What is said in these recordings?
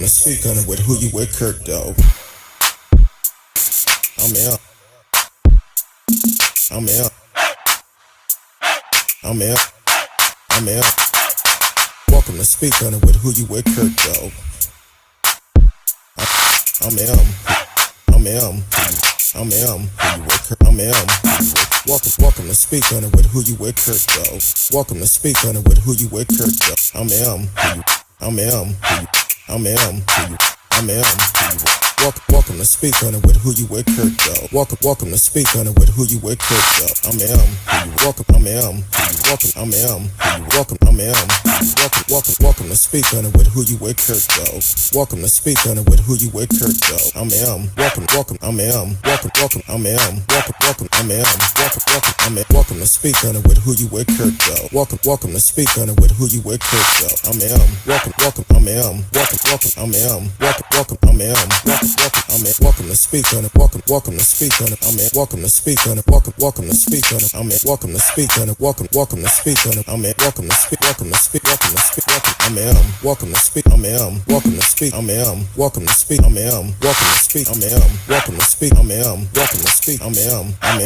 Let's speak on it with who you with, Kirk, though. I'm in. I'm in. I'm in. I'm in. Welcome to speak on it with who you with, Kirk, though. I'm in. I'm in. I'm in. Who you with, Kirk? I'm in. Welcome to speak on it with who you with, Kirk, though. Welcome to speak on it with who you with, Kirk, though. I'm in. I'm in. I'm in. I'm in. Welcome to speak on it with who you with, Kirk, though. Welcome to speak on it with who you with, Kirk, though. I'm in. Welcome. I'm in. Welcome. I'm in. Welcome. I'm in. Welcome to speak on it with who you with, Kirk, though. Welcome to speak on it with who you with, Kirk, though. I'm in. Welcome. I'm in. Welcome. I'm in. Welcome. I'm in. I'm in. Welcome to speak on it with who you with, Kirk, though. Welcome to speak on it with who you with, Kirk, though. I'm in. Welcome. I'm in. Welcome. I'm in. Welcome. I'm in. I'm in. Welcome to speak on it. Welcome to speak on it. I'm in. Welcome to speak on it. Welcome to speak on it. I'm in. Welcome to speak on it. Welcome to speak on it. I'm in. Welcome to speak. Welcome to speak. Welcome to speak. I'm in. Welcome to speak. I'm in. Welcome to speak. I'm in. Welcome to speak. I'm in. Welcome to speak. I'm in. Welcome to speak. I'm in. Welcome to speak. I'm in. I'm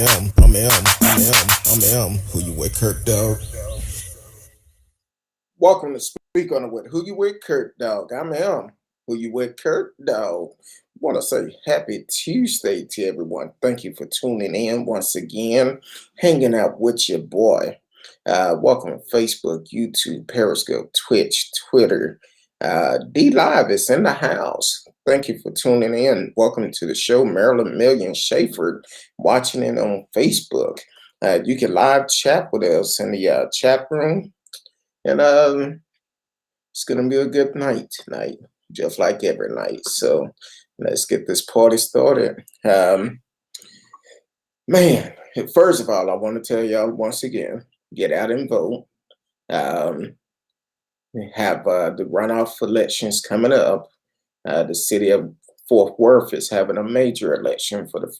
in. Who you with, Kirk, dog? Welcome to speak on it with who you with, Kirk, dog. I'm in. Who you with, Kirk, dog? Want to say happy Tuesday to everyone. Thank you for tuning in once again, hanging out with your boy. Welcome to Facebook, YouTube, Periscope, Twitch, Twitter. D Live is in the house. Thank you for tuning in. Welcome to the show, Marilyn Million Schaefer, watching it on Facebook. You can live chat with us in the chat room, and it's gonna be a good night tonight, just like every night. So let's get this party started. Man, first of all, I want to tell y'all once again, get out and vote. We have the runoff elections coming up. The city of Fort Worth is having a major election for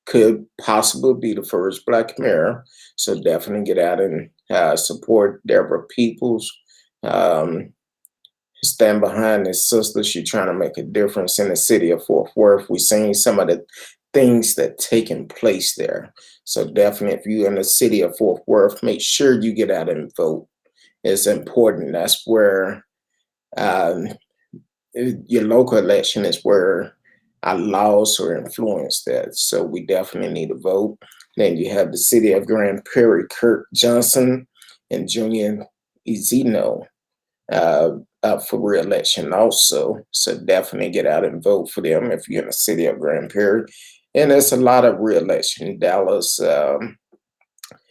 could possibly be the first Black mayor. So definitely get out and support Deborah Peoples. Stand behind his sister. She's trying to make a difference in the city of Fort Worth. We've seen some of the things that taking place there. So definitely, if you're in the city of Fort Worth, make sure you get out and vote. It's important. That's where your local election is where our laws are influenced that. So we definitely need to vote. Then you have the city of Grand Prairie, Kurt Johnson and Junior Ezino up for re-election also. So definitely get out and vote for them if you're in the city of Grand Prairie. And there's a lot of re-election, Dallas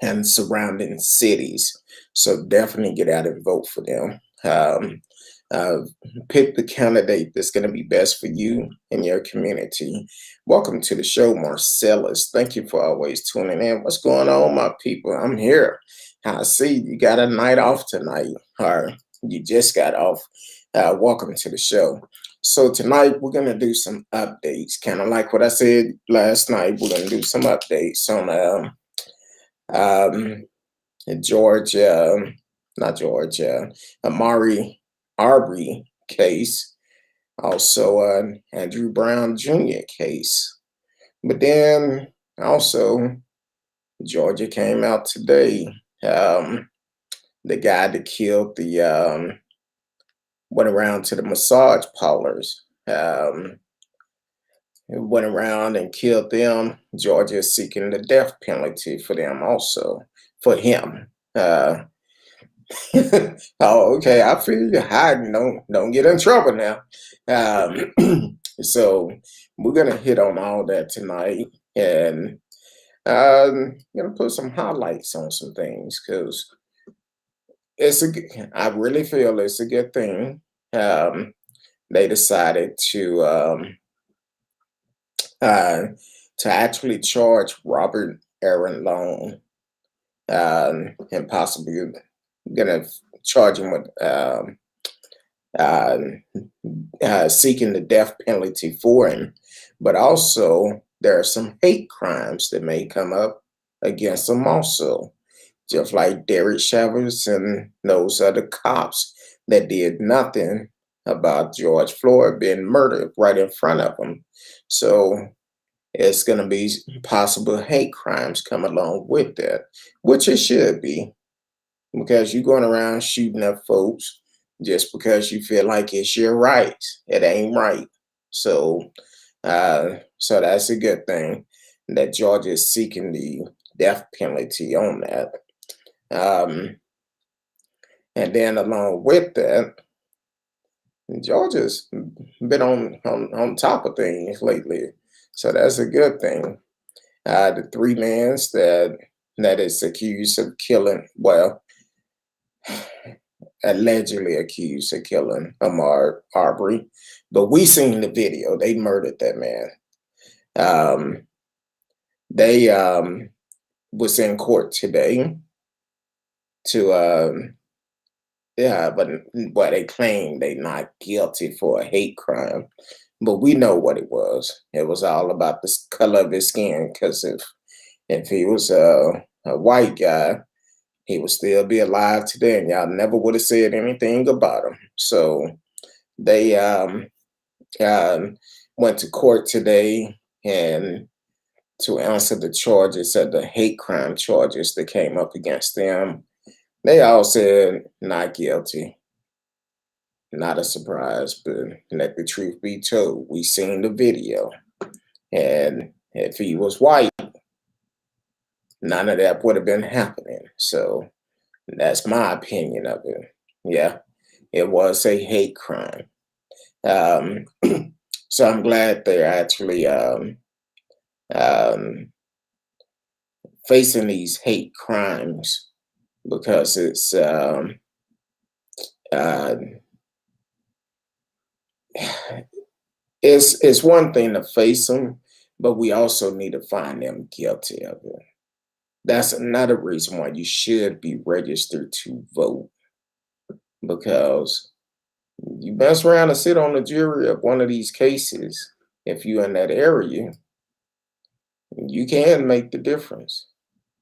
and surrounding cities. So definitely get out and vote for them. Pick the candidate that's going to be best for you and your community. Welcome to the show, Marcellus. Thank you for always tuning in. What's going on, my people? I'm here. I see you got a night off tonight, or you just got off. Welcome to the show. So tonight we're going to do some updates, kind of like what I said last night. We're going to do some updates on Ahmaud Arbery case, also Andrew Brown Jr. case. But then also Georgia came out today. The guy that killed went around to the massage parlors, went around and killed them. Georgia is seeking the death penalty for them also, for him. Oh, okay. I feel you hiding. Don't get in trouble now. So we're gonna hit on all that tonight, and gonna put some highlights on some things because I really feel it's a good thing. They decided to actually charge Robert Aaron Long, and possibly gonna charge him with seeking the death penalty for him. But also there are some hate crimes that may come up against him also, just like Derek Chavez and those other cops that did nothing about George Floyd being murdered right in front of him. So it's going to be possible hate crimes come along with that, which it should be, because you're going around shooting up folks just because you feel like it's your right. It ain't right. So, so that's a good thing that Georgia is seeking the death penalty on that. And then along with that, Georgia's been on top of things lately. So that's a good thing. The three men that is accused of killing, well, allegedly accused of killing Ahmaud Arbery, but we seen the video. They murdered that man. They was in court today to yeah, but they claim they not guilty for a hate crime. But we know what it was. It was all about the color of his skin. Because if he was a white guy, he would still be alive today, and y'all never would have said anything about him. So they went to court today and to answer the charges of the hate crime charges that came up against them. They all said not guilty. Not a surprise, but let the truth be told, we seen the video. And if he was white, none of that would have been happening. So that's my opinion of it. Yeah, it was a hate crime. Um, so I'm glad they're actually um, facing these hate crimes, because uh, it's one thing to face them, but we also need to find them guilty of it. That's another reason why you should be registered to vote, because you mess around and sit on the jury of one of these cases. If you're in that area, you can make the difference,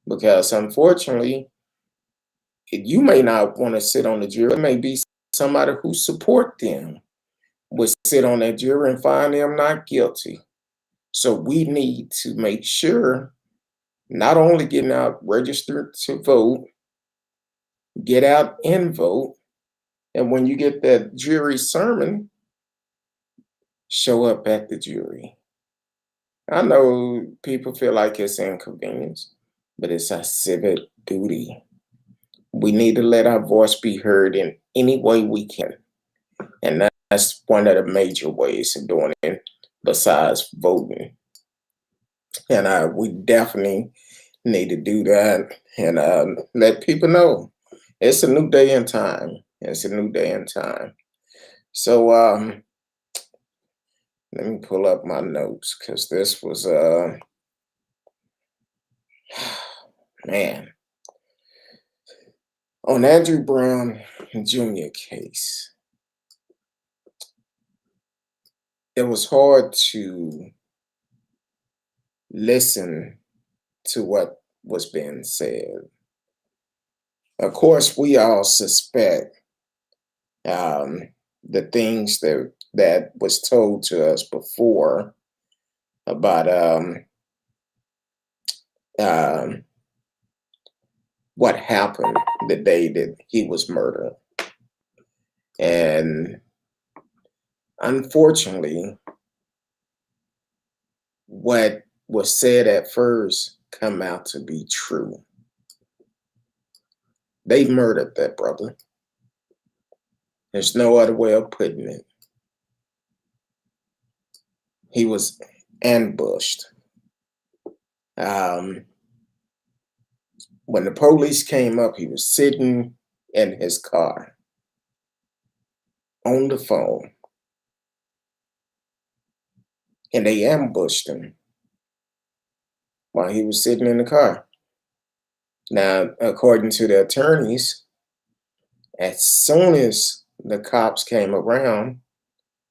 because unfortunately, you may not want to sit on the jury. It may be somebody who support them would sit on that jury and find them not guilty. So we need to make sure not only getting out registered to vote, get out and vote, and when you get that jury sermon, show up at the jury. I know people feel like it's inconvenience, but it's a civic duty. We need to let our voice be heard in any way we can. And that's one of the major ways of doing it, besides voting. And we definitely need to do that, and let people know it's a new day and time. It's a new day and time. So let me pull up my notes, because this was man, on Andrew Brown Jr. case. It was hard to listen to what was being said. Of course, we all suspect the things that was told to us before about um, what happened the day that he was murdered. And unfortunately, what was said at first come out to be true. They murdered that brother. There's no other way of putting it. He was ambushed. When the police came up, he was sitting in his car on the phone, and they ambushed him while he was sitting in the car. Now, according to the attorneys, as soon as the cops came around,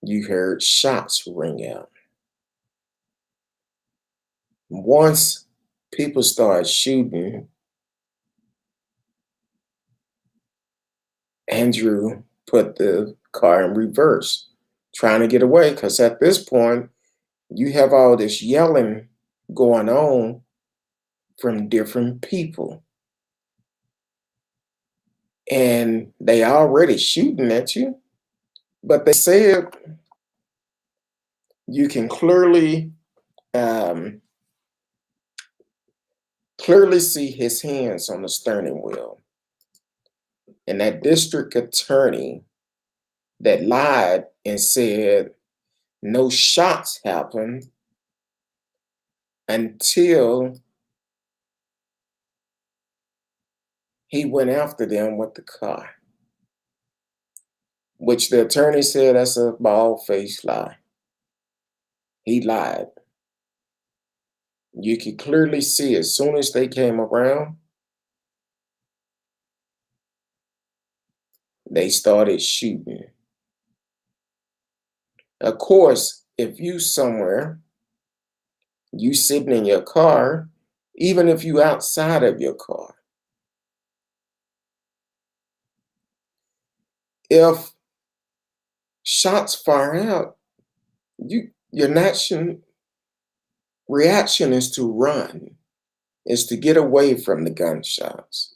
you heard shots ring out. Once people started shooting, Andrew put the car in reverse, trying to get away. Because at this point, you have all this yelling going on from different people. And they already shooting at you. But they said you can um, clearly see his hands on the steering wheel. And that district attorney that lied and said no shots happened until he went after them with the car, which the attorney said that's a bald-faced lie. He lied. You could clearly see as soon as they came around, they started shooting. Of course, if you somewhere, you sitting in your car, even if you outside of your car, if shots fire out, your natural reaction is to run, is to get away from the gunshots.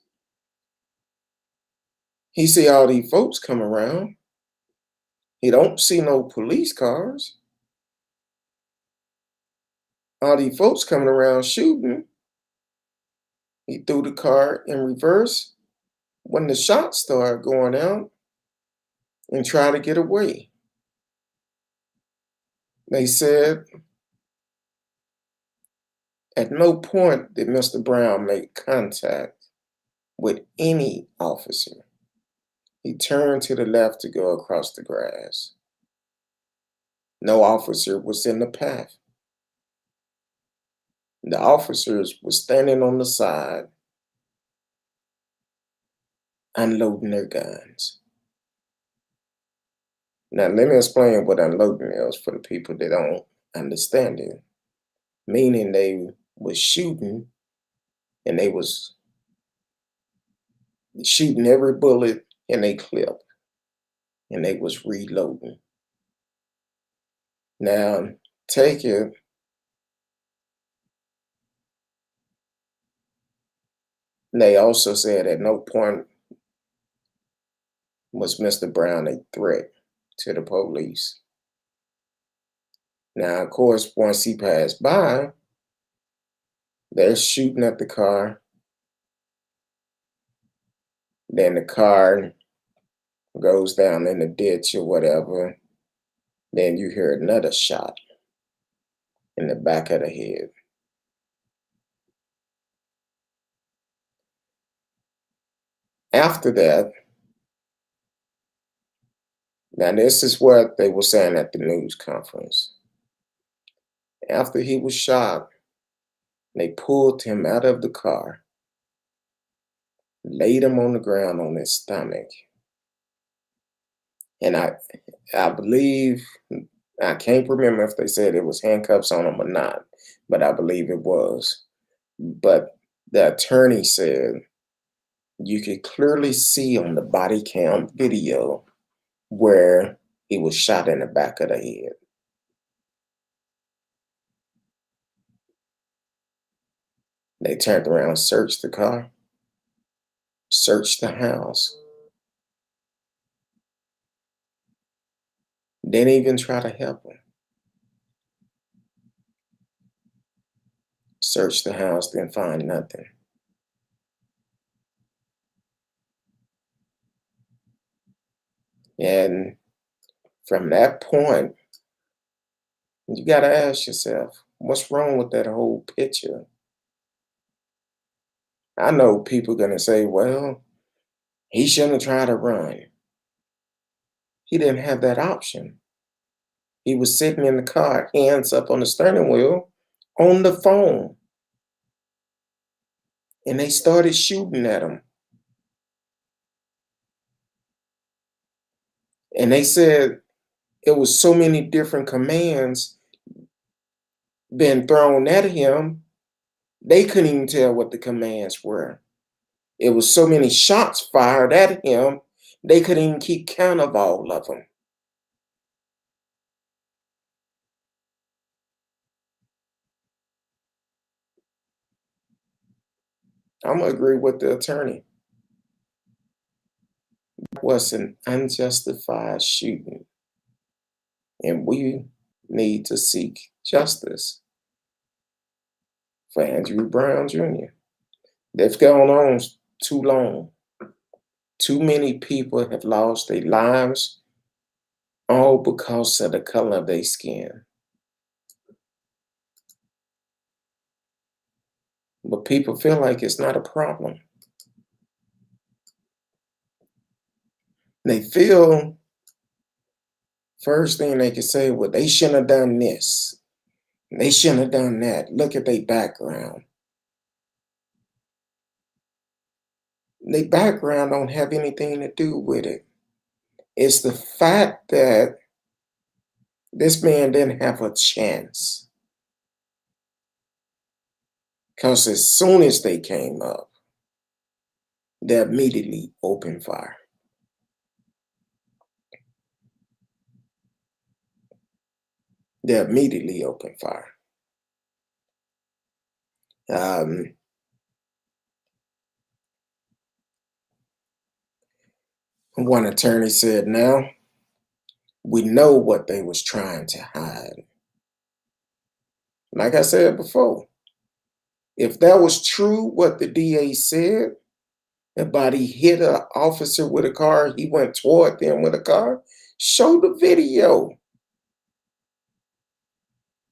He see all these folks come around. He don't see no police cars. All these folks coming around shooting. He threw the car in reverse when the shots started going out and tried to get away. They said at no point did Mr. Brown make contact with any officer. He turned to the left to go across the grass. No officer was in the path. The officers were standing on the side, unloading their guns. Now, let me explain what unloading is for the people that don't understand it. Meaning they was shooting and they was shooting every bullet in a clip and they was reloading. Now, take it, they also said at no point was Mr. Brown a threat to the police. Now, of course, once he passed by, they're shooting at the car. Then the car goes down in the ditch or whatever. Then you hear another shot in the back of the head. After that, now this is what they were saying at the news conference. After he was shot, they pulled him out of the car, laid him on the ground on his stomach. And I believe, I can't remember if they said it was handcuffs on him or not, but I believe it was. But the attorney said you could clearly see on the body cam video where he was shot in the back of the head. They turned around, searched the car, searched the house. Didn't even try to help him. Searched the house, didn't find nothing. And from that point, you got to ask yourself, what's wrong with that whole picture? I know people going to say, well, he shouldn't have tried to run. He didn't have that option. He was sitting in the car, hands up on the steering wheel, on the phone. And they started shooting at him. And they said it was so many different commands being thrown at him, they couldn't even tell what the commands were. It was so many shots fired at him, They couldn't even keep count of all of them. I'm gonna agree with the attorney. It was an unjustified shooting, and we need to seek justice for Andrew Brown Jr. They've gone on too long. Too many people have lost their lives all because of the color of their skin. But people feel like it's not a problem. They feel first thing they can say, well, they shouldn't have done this. They shouldn't have done that. Look at their background. Their background don't have anything to do with it. It's the fact that this man didn't have a chance. Because as soon as they came up, they immediately opened fire. They immediately opened fire. One attorney said, now we know what they was trying to hide. Like I said before, if that was true, what the DA said about he hit an officer with a car, he went toward them with a car, show the video.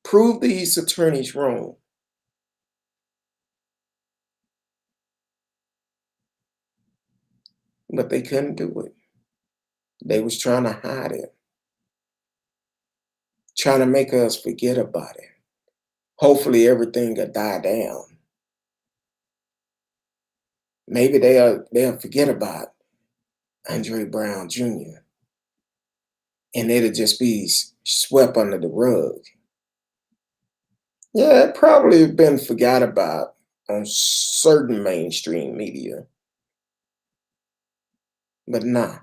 Prove these attorneys wrong. But they couldn't do it. They was trying to hide it, trying to make us forget about it. Hopefully everything will die down. Maybe they'll forget about Andre Brown Jr. and it'll just be swept under the rug. Yeah, it probably been forgot about on certain mainstream media, but nah.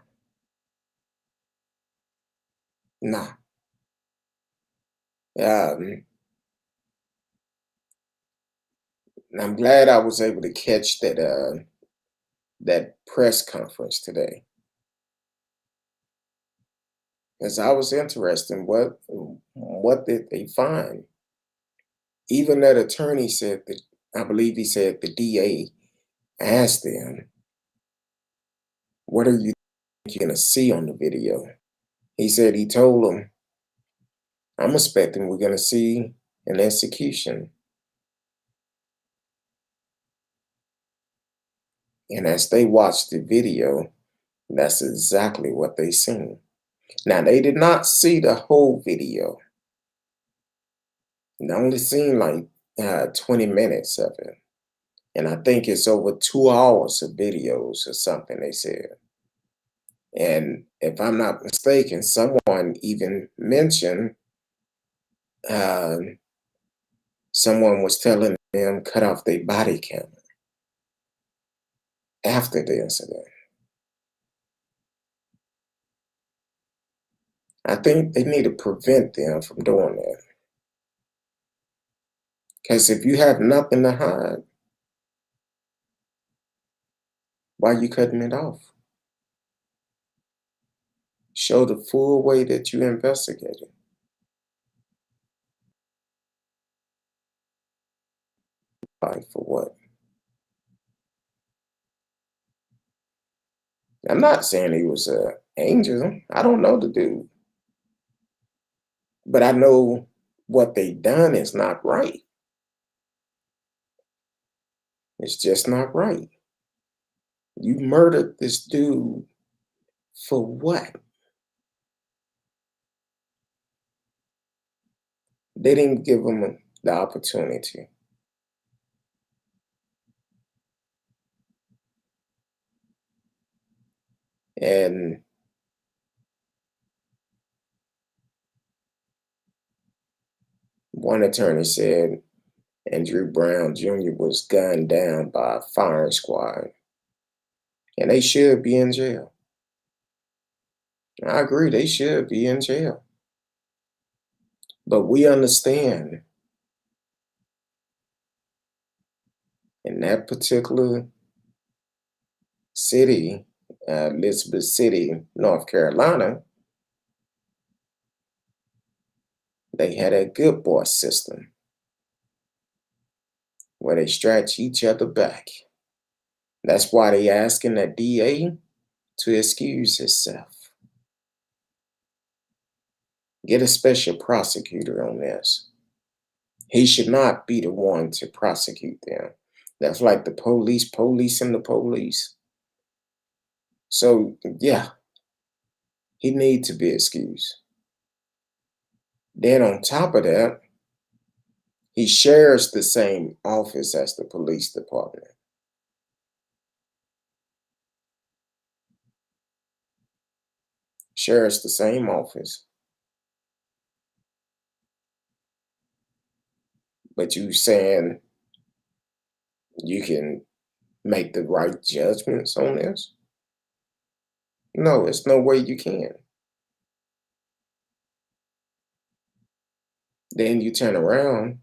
I'm glad I was able to catch that press conference today, because I was interested in what did they find. Even that attorney said that, I believe he said the DA asked them, what are you going to see on the video? He said he told them, I'm expecting we're going to see an execution. And as they watched the video, that's exactly what they seen. Now, they did not see the whole video. They only seen like 20 minutes of it. And I think it's over 2 hours of videos or something, they said. And if I'm not mistaken, someone even mentioned someone was telling them cut off their body camera after the incident. I think they need to prevent them from doing that. Because if you have nothing to hide, why are you cutting it off? Show the full way that you investigated. Like for what? I'm not saying he was an angel. I don't know the dude. But I know what they done is not right. It's just not right. You murdered this dude for what? They didn't give him the opportunity. And one attorney said Andrew Brown Jr. was gunned down by a firing squad, and they should be in jail. I agree, they should be in jail. But we understand in that particular city, Elizabeth City, North Carolina, they had a good boy system where they stretch each other back. That's why they asking the DA to excuse himself. Get a special prosecutor on this. He should not be the one to prosecute them. That's like the police policing the police. So yeah, he needs to be excused. Then on top of that, he shares the same office as the police department. Shares the same office. But you saying you can make the right judgments on this? No, it's no way you can. Then you turn around,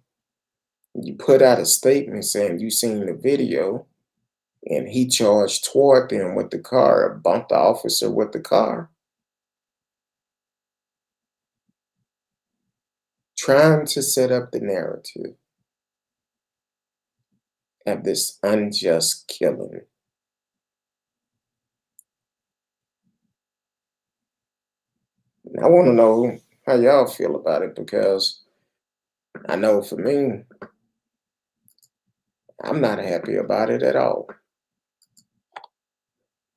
you put out a statement saying you seen the video, and he charged toward them with the car, bumped the officer with the car, trying to set up the narrative of this unjust killing. And I want to know how y'all feel about it because I know for me, I'm not happy about it at all.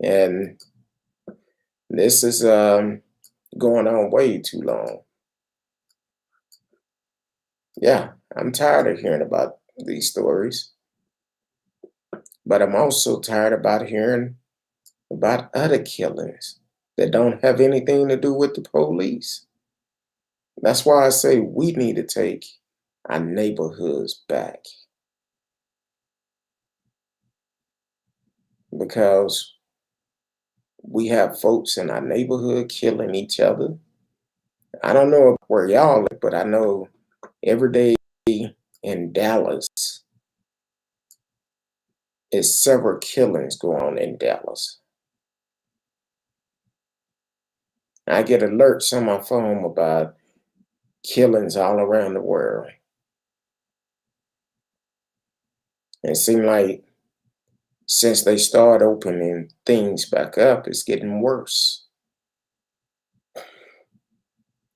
And this is going on way too long. Yeah, I'm tired of hearing about these stories, but I'm also tired about hearing about other killings that don't have anything to do with the police. That's why I say we need to take our neighborhoods back because we have folks in our neighborhood killing each other. I don't know where y'all live, but I know every day in Dallas is several killings going on in Dallas. I get alerts on my phone about killings all around the world. It seems like since they started opening things back up, it's getting worse.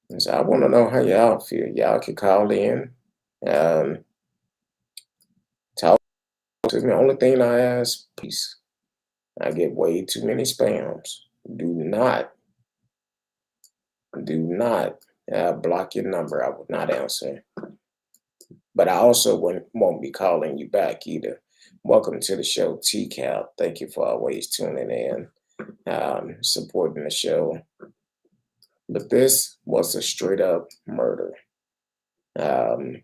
And so I want to know how y'all feel. Y'all can call in, um, talk to me. The only thing I ask, please. I get way too many spams. Do not, do not block your number. I would not answer. But I also won't be calling you back either. Welcome to the show, TCal. Thank you for always tuning in, supporting the show. But this was a straight up murder. Um,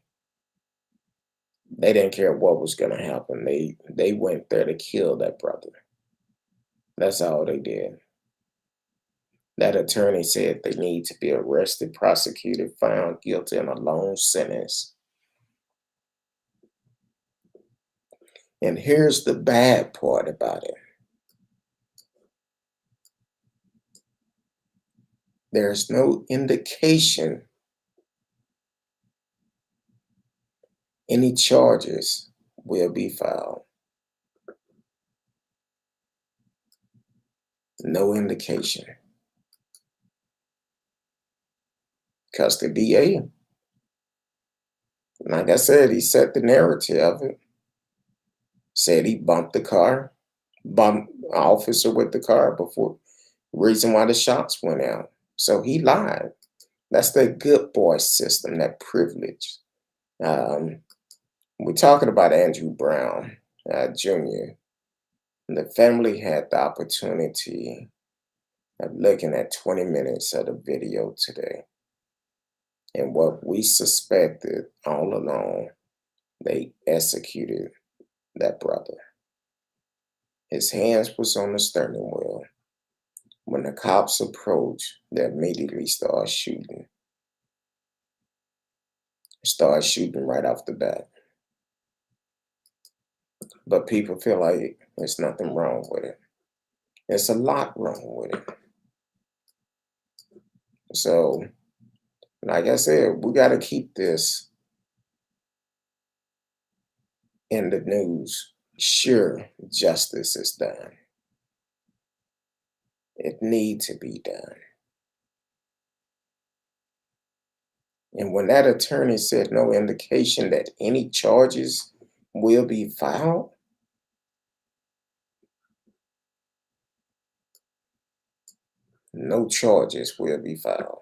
they didn't care what was going to happen. They went there to kill that brother. That's all they did. That attorney said they need to be arrested, prosecuted, found guilty, and a long sentence. And here's the bad part about it. There's no indication any charges will be filed. No indication. Because the DA, like I said, he set the narrative of it. Said he bumped the car, bumped an officer with the car before, reason why the shots went out. So he lied. That's the good boy system, that privilege. Um, we're talking about Andrew Brown Jr. The family had the opportunity of looking at 20 minutes of the video today. And what we suspected all along, they executed that brother. His hands was on the steering wheel. When the cops approach, they immediately start shooting right off the bat. But people feel like there's nothing wrong with it. There's a lot wrong with it. So, like I said, we got to keep this in the news. Sure, justice is done. It needs to be done. And when that attorney said no indication that any charges will be filed, no charges will be filed.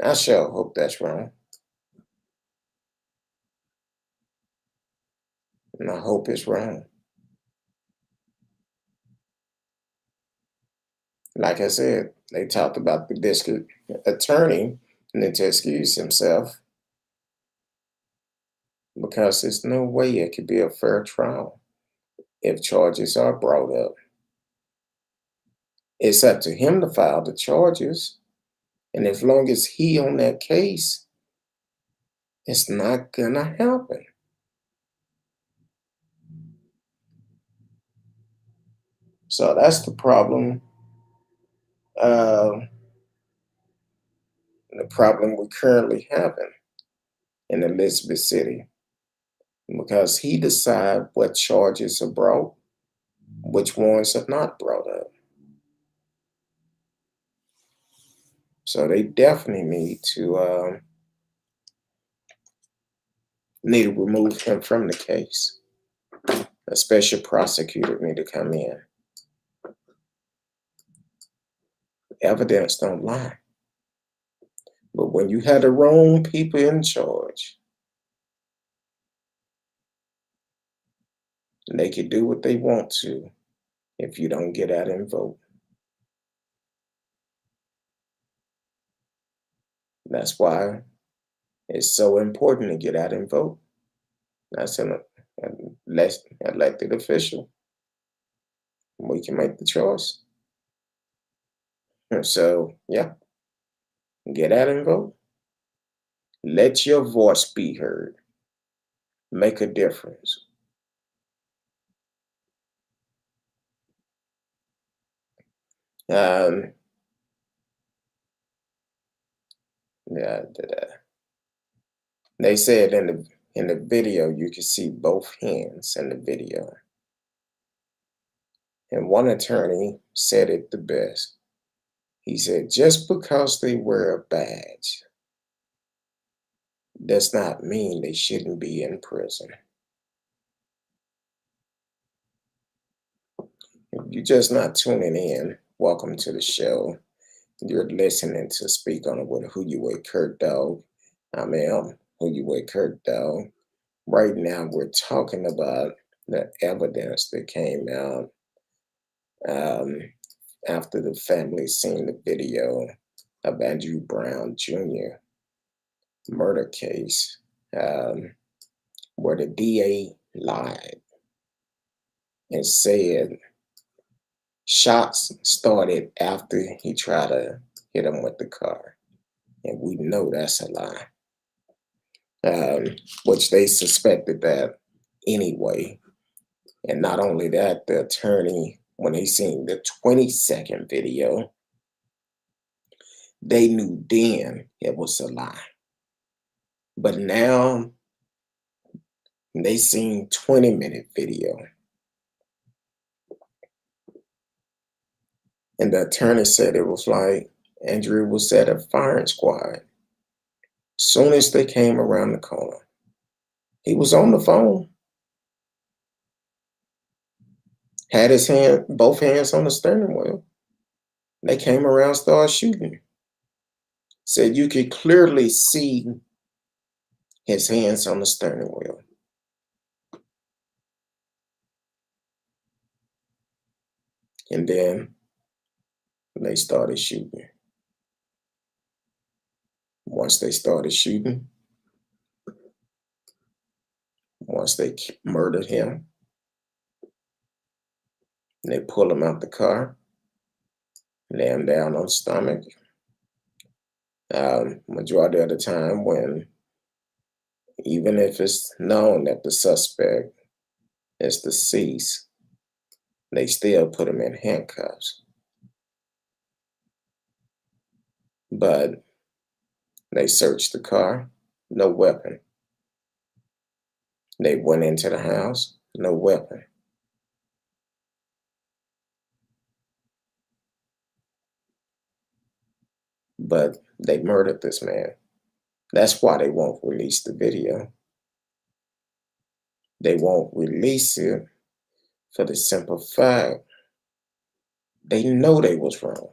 I sure hope that's wrong. And I hope it's wrong. Like I said, they talked about the district attorney and to excuse himself because there's no way it could be a fair trial if charges are brought up. It's up to him to file the charges. And as long as he on that case, it's not gonna happen. So that's the problem. Uh, the problem we currently having in Elizabeth City because he decide what charges are brought, which ones are not brought up. So they definitely need to remove him from the case. A special prosecutor need to come in. Evidence don't lie. But when you have the wrong people in charge, they can do what they want to if you don't get out and vote. That's why it's so important to get out and vote. That's an elected official. We can make the choice. So, yeah, get out and vote. Let your voice be heard. Make a difference. Um, yeah, they said in the video you can see both hands in the video. And one attorney said it the best. He said, just because they wear a badge does not mean they shouldn't be in prison. If you're just not tuning in, welcome to the show. You're listening to Speak On It with Who You With Kurt Dog. I'm Who You With Kurt Dog. Right now, we're talking about the evidence that came out um, after the family seen the video of Andrew Brown Jr. murder case, where the DA lied and said shots started after he tried to hit him with the car. And we know that's a lie, which they suspected that anyway. And not only that, the attorney, when they seen the 20-second video, they knew then it was a lie. But now they seen 20-minute video. And the attorney said it was like Andrew was at a firing squad. Soon as they came around the corner, he was on the phone, had both hands on the steering wheel. They came around, started shooting. Said you could clearly see his hands on the steering wheel. And then they started shooting. Once they started shooting, once they murdered him, they pulled him out the car. lay him down on the stomach. Majority of the time, when even if it's known that the suspect is deceased, they still put him in handcuffs. But they searched the car, no weapon. They went into the house, no weapon. But they murdered this man. That's why they won't release the video. They won't release it for the simple fact they know they was wrong.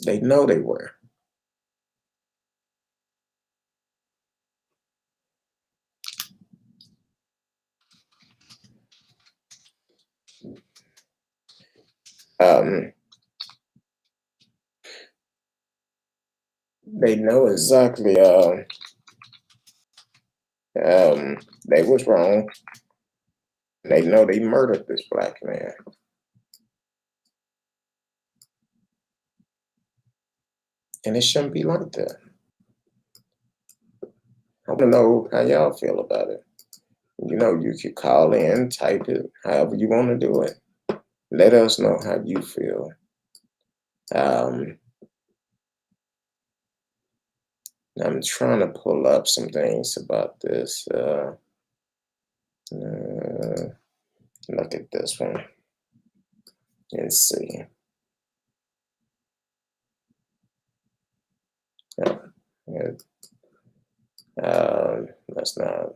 They know they were. Um, they know exactly they was wrong. They know they murdered this black man. And it shouldn't be like that. I want to know how y'all feel about it. You know, you could call in, type it, however you want to do it. Let us know how you feel. I'm trying to pull up some things about this. Look at this one and see. Oh, yeah, that's not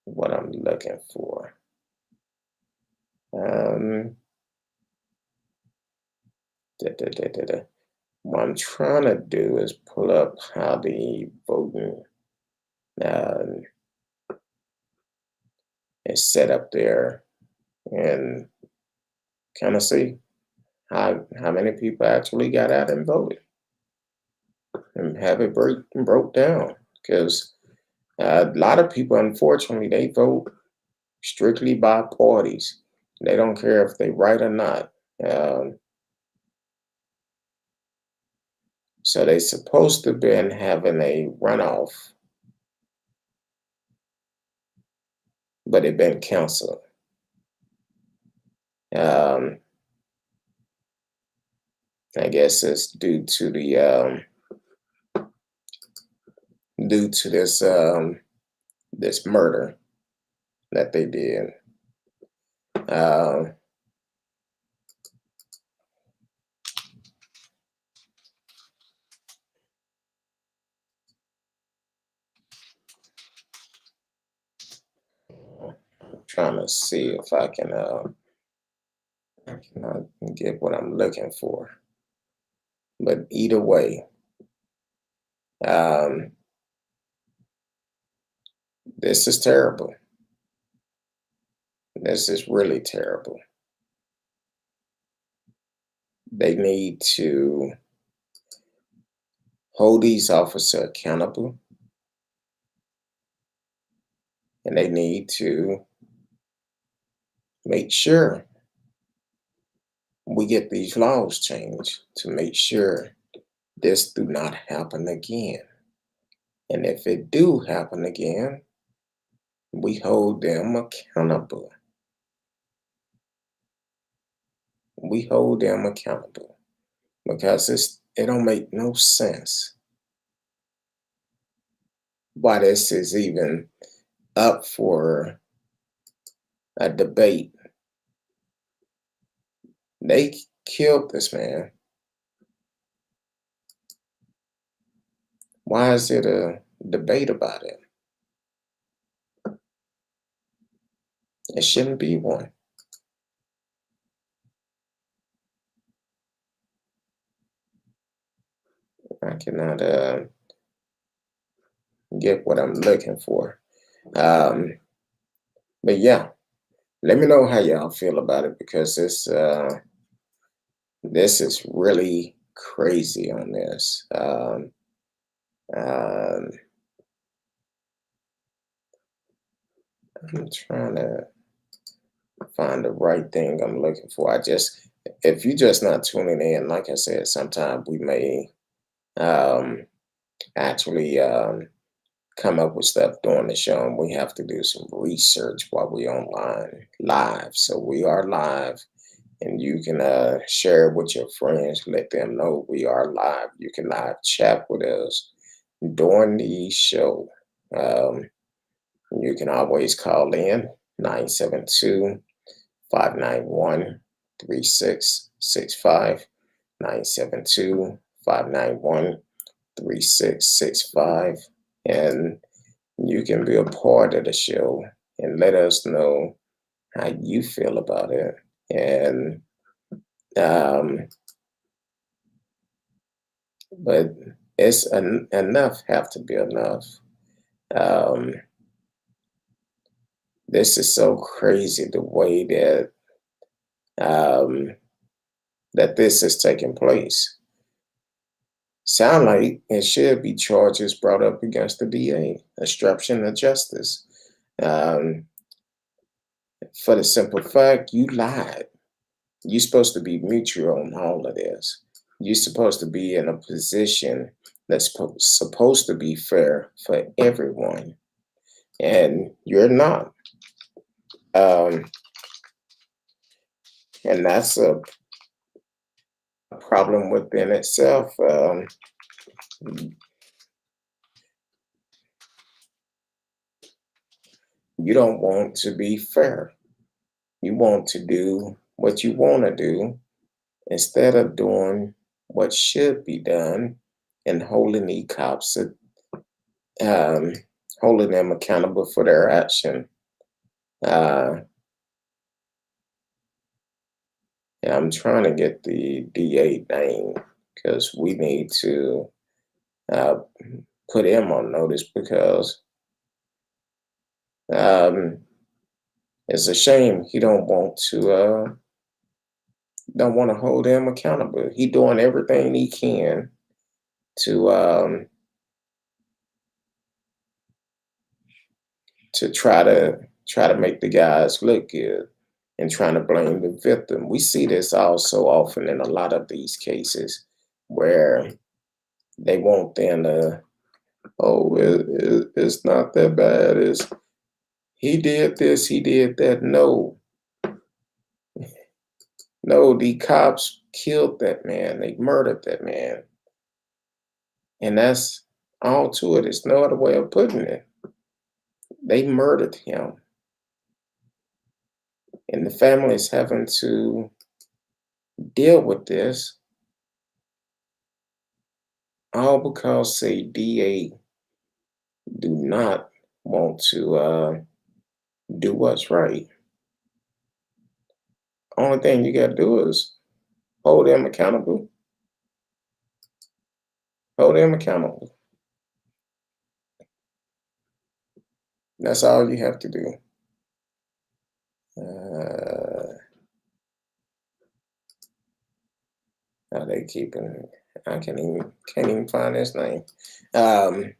what I'm looking for. Da, da, da, da, da. What I'm trying to do is pull up how the voting um, is set up there and kind of see how many people actually got out and voted and have it broke down. Because a lot of people, unfortunately, they vote strictly by parties. They don't care if they right or not. Um, so they supposed to been having a runoff, but it been canceled. Um, I guess it's due to this murder that they did. Um, Trying to see if I can get what I'm looking for. But either way, um, this is terrible. This is really terrible. They need to hold these officers accountable, and they need to make sure we get these laws changed to make sure this do not happen again. And if it do happen again, we hold them accountable. We hold them accountable because it don't make no sense why this is even up for a debate. They killed this man. Why is it a debate about it? It shouldn't be one. I cannot get what I'm looking for. Um, but yeah, let me know how y'all feel about it because this is really crazy on this. Um, I'm trying to find the right thing I'm looking for. If you're just not tuning in, like I said, sometimes we may um, actually come up with stuff during the show, and we have to do some research while we online live. So we are live, and you can share it with your friends, let them know we are live. You can live chat with us during the show. Um, you can always call in 972 591 3665. 972 591 3665. And you can be a part of the show and let us know how you feel about it. And um, but enough have to be enough. Um, this is so crazy the way um, that this is taking place. Sound like it should be charges brought up against the DA, obstruction of justice. Um, for the simple fact, you lied. You're supposed to be mutual on all of this. You're supposed to be in a position that's supposed to be fair for everyone, and you're not. Um, and that's a problem within itself. You don't want to be fair. You want to do what you want to do instead of doing what should be done and holding the cops, um, holding them accountable for their action. Uh, and I'm trying to get the DA name because we need to uh, put him on notice because um, it's a shame he don't want to hold him accountable. He doing everything he can to to try to make the guys look good and trying to blame the victim. We see this also often in a lot of these cases where they want them to, oh, it's not that bad. It's he did this, he did that. No, no, the cops killed that man. They murdered that man. And that's all to it. It's no other way of putting it. They murdered him. And the family is having to deal with this all because, say, DA do not want to do what's right. Only thing you got to do is hold them accountable. Hold them accountable. That's all you have to do. Uh, how they keeping? I can't even find his name. Um,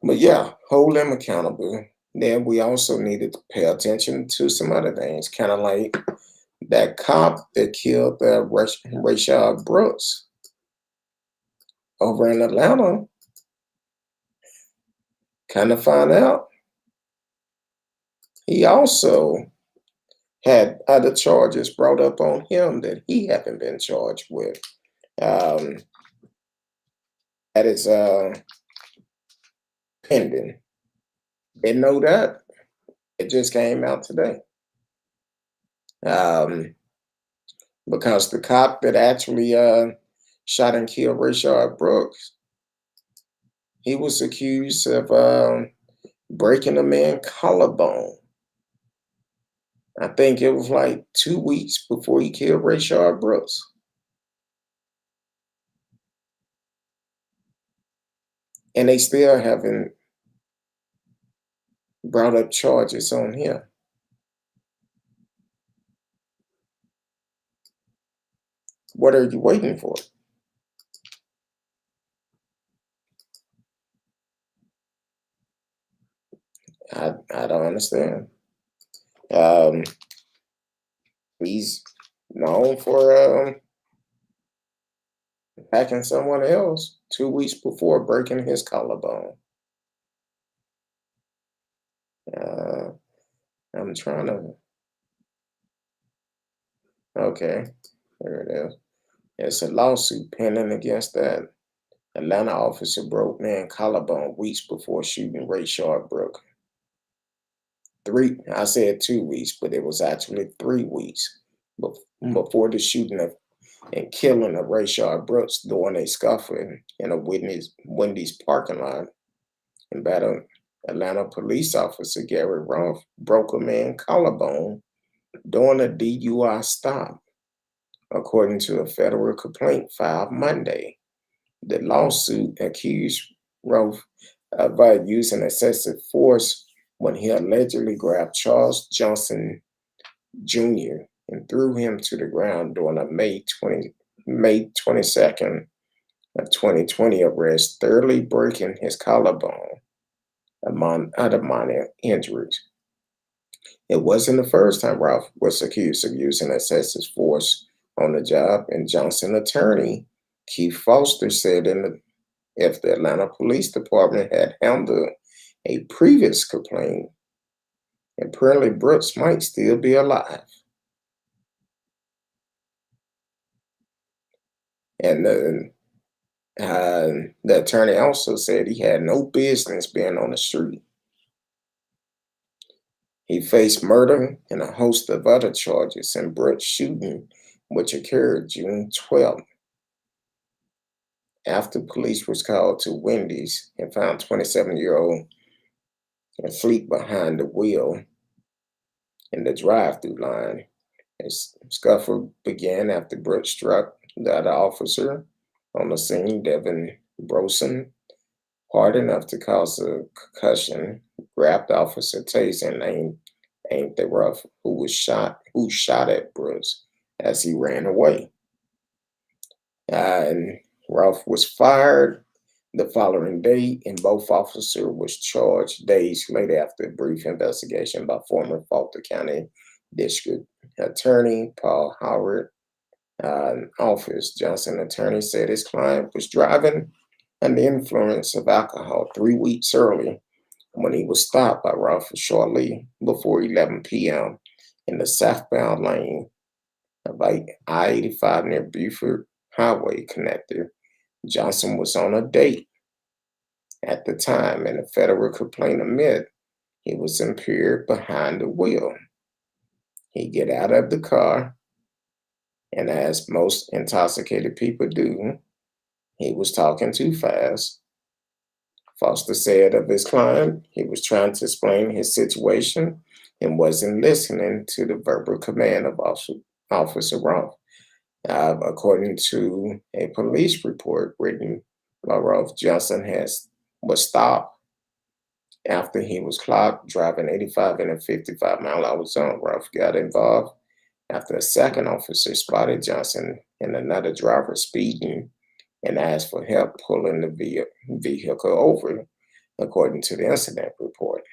but yeah, hold them accountable. Then we also needed to pay attention to some other things, kind of like that cop that killed Rayshard Brooks over in Atlanta. Kind of find out he also had other charges brought up on him that he haven't been charged with. Um, that is pending. Didn't know that. It just came out today. Um, because the cop that actually shot and killed Rayshard Brooks, he was accused of breaking a man's collarbone. I think it was like 2 weeks before he killed Rayshard Brooks. And they still haven't brought up charges on him. What are you waiting for? I don't understand. Um, he's known for attacking someone else 2 weeks before breaking his collarbone. Uh, I'm trying to. Okay, there it is. It's a lawsuit pending against that Atlanta officer broke man collarbone weeks before shooting Ray Brook. I said 2 weeks, but it was actually 3 weeks before the shooting and killing of Ray Brooks during a scuffle in a Wendy's parking lot. And battle Atlanta police officer Gary Ruff broke a man collarbone during a DUI stop, according to a federal complaint filed Monday. The lawsuit accused Ruff of using excessive force when he allegedly grabbed Charles Johnson Jr. and threw him to the ground during a May 22nd of 2020 arrest, thoroughly breaking his collarbone, among other minor injuries. It wasn't the first time Ralph was accused of using excessive force on the job, and Johnson attorney Keith Foster said if the Atlanta Police Department had handled a previous complaint, apparently Brooks might still be alive. And the attorney also said he had no business being on the street. He faced murder and a host of other charges in Brooks' shooting, which occurred June 12th. After police was called to Wendy's and found 27-year-old asleep behind the wheel in the drive-through line, a scuffle began after Brooks struck the other officer on the scene, Devin Brosen, hard enough to cause a concussion, grabbed Officer Taser and aimed at Ruff, who shot at Brooks as he ran away. And Ruff was fired the following day, and both officers was charged days later after a brief investigation by former Fulton County District Attorney Paul Howard. Office Johnson attorney said his client was driving under the influence of alcohol 3 weeks early when he was stopped by Ralph shortly before 11 p.m. in the southbound lane of I-85 near Buford Highway connector. Johnson was on a date at the time, and a federal complaint admitted he was impaired behind the wheel. He get out of the car, and as most intoxicated people do, he was talking too fast. Foster said of his client, he was trying to explain his situation and wasn't listening to the verbal command of Officer Rolfe. According to a police report written by Rolfe, Johnson was stopped after he was clocked driving 85 in a 55-mile-an-hour zone. Rolfe got involved after a second officer spotted Johnson and another driver speeding and asked for help pulling the vehicle over, according to the incident report.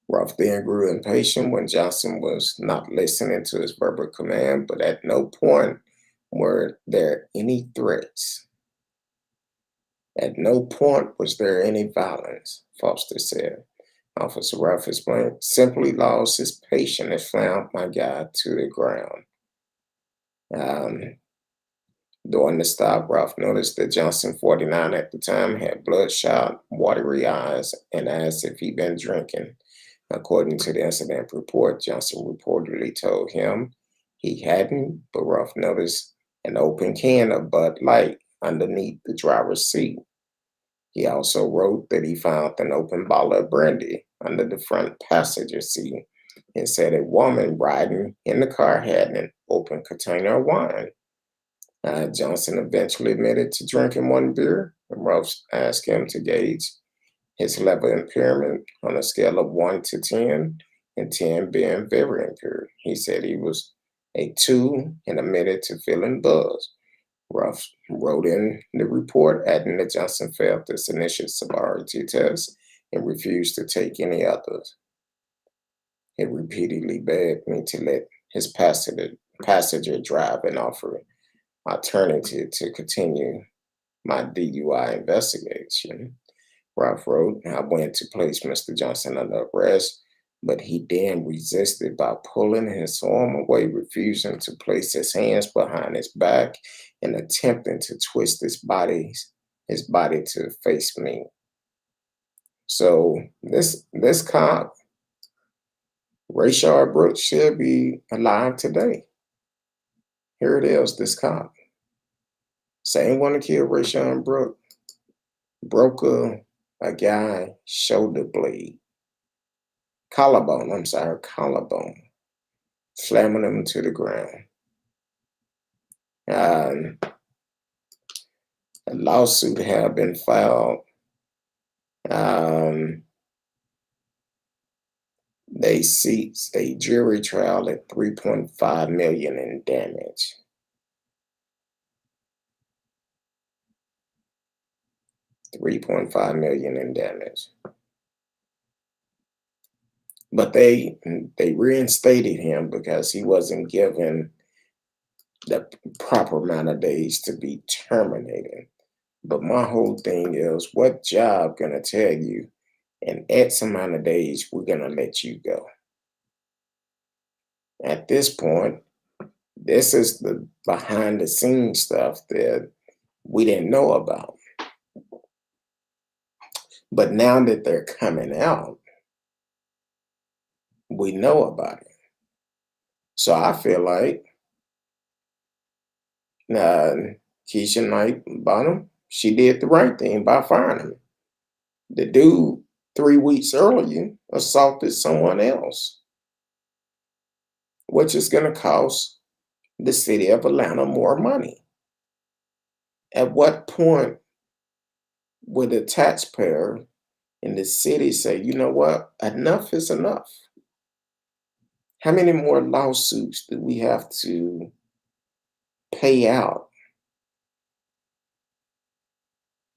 Ruff then grew impatient when Johnson was not listening to his verbal command, but at no point were there any threats. At no point was there any violence, Foster said. Officer Ruff explained, simply lost his patience and slammed my guy to the ground. During the stop, Ralph noticed that Johnson, 49 at the time, had bloodshot, watery eyes and asked if he'd been drinking. According to the incident report, Johnson reportedly told him he hadn't, but Ralph noticed an open can of Bud Light underneath the driver's seat. He also wrote that he found an open bottle of brandy under the front passenger seat and said a woman riding in the car had an open container of wine. Johnson eventually admitted to drinking one beer, and Ralph asked him to gauge his level of impairment on a scale of 1 to 10, and 10 being very impaired. He said he was a 2 and admitted to feeling buzzed. Ralph wrote in the report adding that Johnson failed this initial sobriety test and refused to take any others. He repeatedly begged me to let his passenger drive and offer alternative to continue my DUI investigation. Ralph wrote, I went to place Mr. Johnson under arrest, but he then resisted by pulling his arm away, refusing to place his hands behind his back and attempting to twist his body to face me. So this cop, Rayshard Brooks, should be alive today. Here it is, this cop. Same one to kill Rayshard Brooks, broke a guy shoulder blade. Collarbone, slamming him to the ground. A lawsuit have been filed. They seeks a jury trial at 3.5 million in damage. 3.5 million in damage. But they reinstated him because he wasn't given the proper amount of days to be terminated. But my whole thing is, what job gonna tell you in X amount of days we're gonna let you go? At this point, this is the behind the scenes stuff that we didn't know about. But now that they're coming out, we know about it. So I feel like Keisha Knight Bonham, she did the right thing by firing him. The dude 3 weeks earlier assaulted someone else, which is going to cost the city of Atlanta more money. At what point would the taxpayer in the city say, you know what, enough is enough? How many more lawsuits do we have to pay out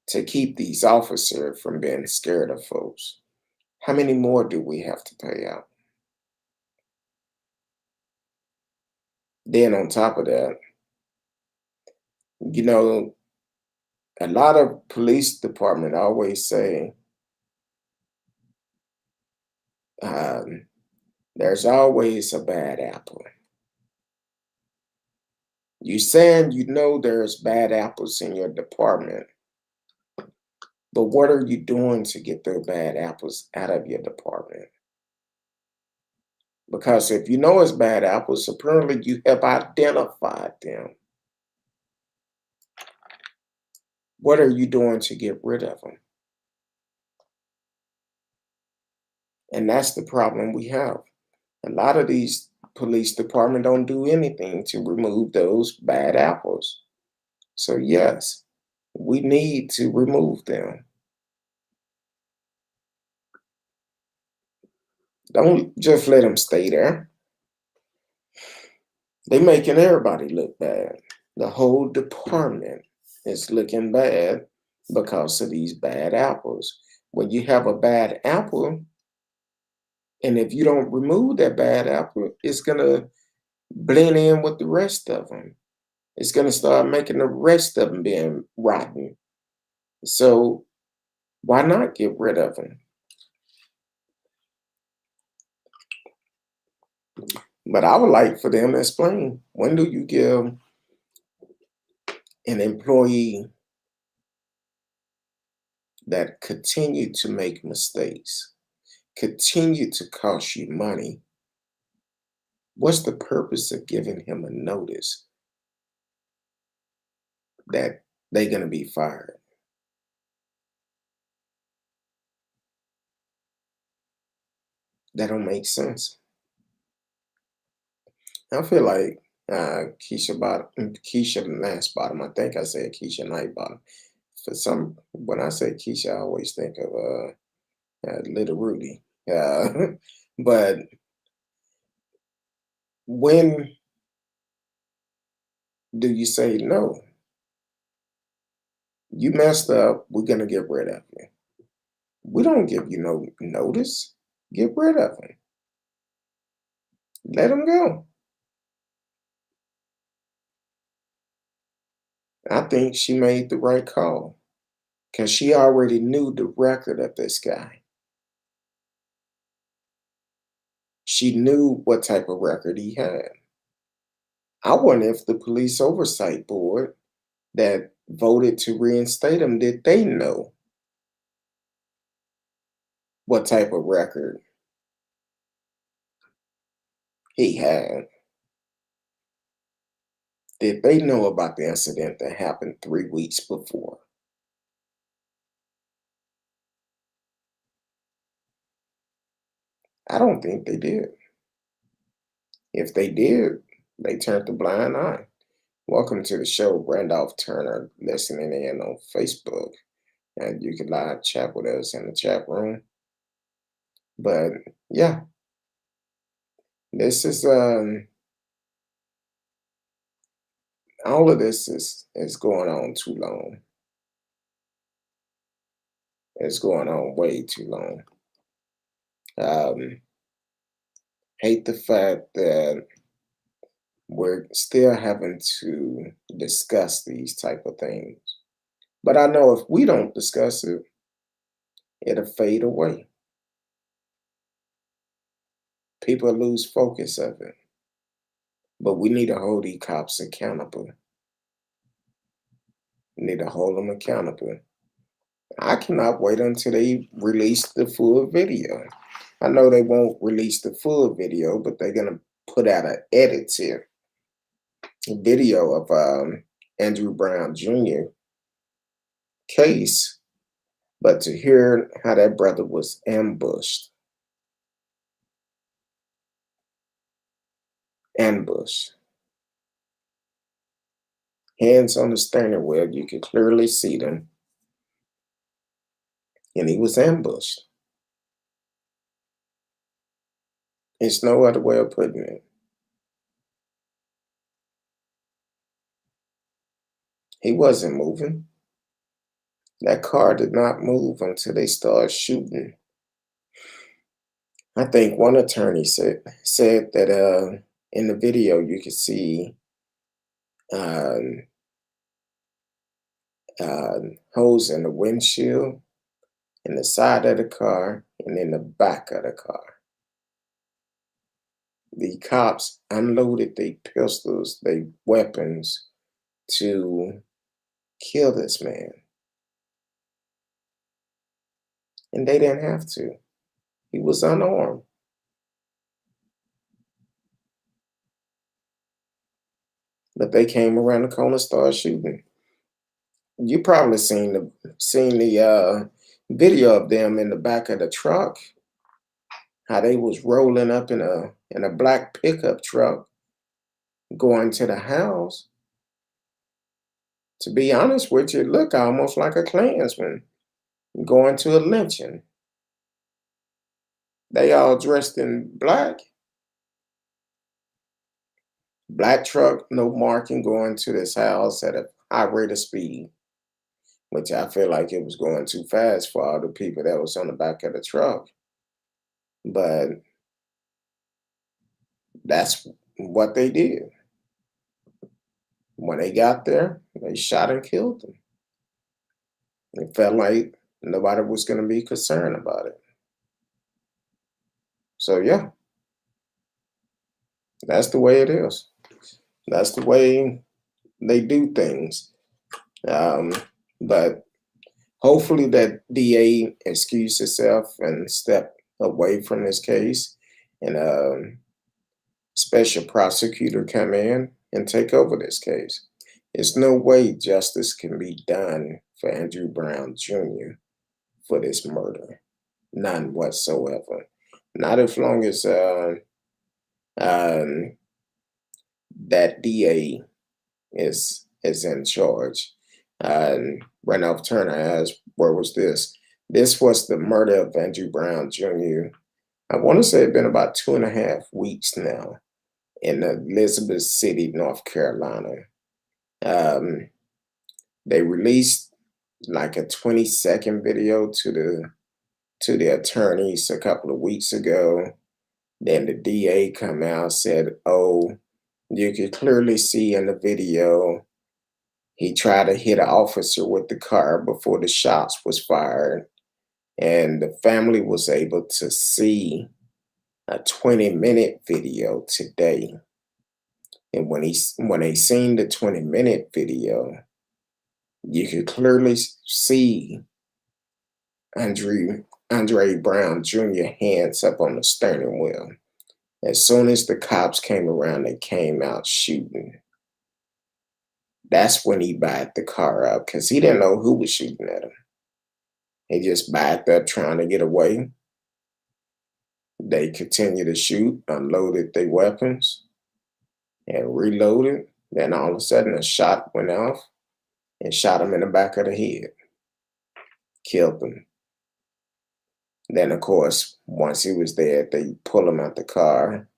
to keep these officers from being scared of folks? How many more do we have to pay out? Then on top of that, you know, a lot of police department always say there's always a bad apple. You saying you know there's bad apples in your department, but what are you doing to get the bad apples out of your department? Because if you know it's bad apples, apparently you have identified them. What are you doing to get rid of them? And that's the problem we have. A lot of these police departments don't do anything to remove those bad apples. So yes, we need to remove them. Don't just let them stay there. They're making everybody look bad. The whole department is looking bad because of these bad apples. When you have a bad apple, and if you don't remove that bad apple, it's going to blend in with the rest of them. It's going to start making the rest of them being rotten. So why not get rid of them? But I would like for them to explain, when do you give an employee that continue to make mistakes, continue to cost you money, what's the purpose of giving him a notice that they're going to be fired? That don't make sense. I feel like Keisha Lance Bottom. I think I said Keisha Knight Bottom. When I say Keisha, I always think of Little Rudy. But when do you say no? You messed up. We're gonna get rid of you. We don't give you no notice. Get rid of him. Let him go. I think she made the right call because she already knew the record of this guy. She knew what type of record he had. I wonder if the police oversight board that voted to reinstate him, did they know what type of record he had? Did they know about the incident that happened 3 weeks before? I don't think they did. If they did, they turned a blind eye. Welcome to the show, Randolph Turner, listening in on Facebook. And you can live chat with us in the chat room. But yeah, this is all of this is going on too long. It's going on way too long. Um, hate the fact that we're still having to discuss these type of things. But I know if we don't discuss it, it'll fade away. People lose focus of it. But we need to hold these cops accountable. We need to hold them accountable. I cannot wait until they release the full video. I know they won't release the full video, but they're gonna put out an edited video of Andrew Brown Jr. case. But to hear how that brother was ambushed, hands on the steering wheel, you could clearly see them, and he was ambushed. It's no other way of putting it. He wasn't moving. That car did not move until they started shooting. I think one attorney said that in the video you could see um, holes in the windshield, in the side of the car, and in the back of the car. The cops unloaded their pistols, their weapons to kill this man. And they didn't have to. He was unarmed. But they came around the corner and started shooting. You probably seen the video of them in the back of the truck, how they was rolling up in a black pickup truck going to the house. To be honest with you, it looked almost like a Klansman going to a lynching. They all dressed in black. Black truck, no marking, going to this house at a high rate of speed, which I feel like it was going too fast for all the people that was on the back of the truck. But that's what they did. When they got there, they shot and killed them. It felt like nobody was going to be concerned about it. So, yeah, that's the way it is. That's the way they do things. Um, but hopefully that DA excused himself and stepped away from this case, and special prosecutor come in and take over this case. There's no way justice can be done for Andrew Brown Jr. for this murder. None whatsoever. Not as long as um, that DA is in charge. Randolph Turner asked, where was this? This was the murder of Andrew Brown Jr. I want to say it's been about 2.5 weeks now in Elizabeth City, North Carolina. They released like a 20-second video to the attorneys a couple of weeks ago. Then the DA come out, said, oh, you could clearly see in the video he tried to hit an officer with the car before the shots was fired. And the family was able to see a 20-minute video today. And when they seen the 20-minute video, you could clearly see Andre Brown Jr. hands up on the steering wheel. As soon as the cops came around, they came out shooting. That's when he backed the car up because he didn't know who was shooting at him. He just backed up trying to get away. They continued to shoot, unloaded their weapons, and reloaded. Then all of a sudden, a shot went off and shot him in the back of the head, killed him. Then, of course, once he was dead, they pull him out the car,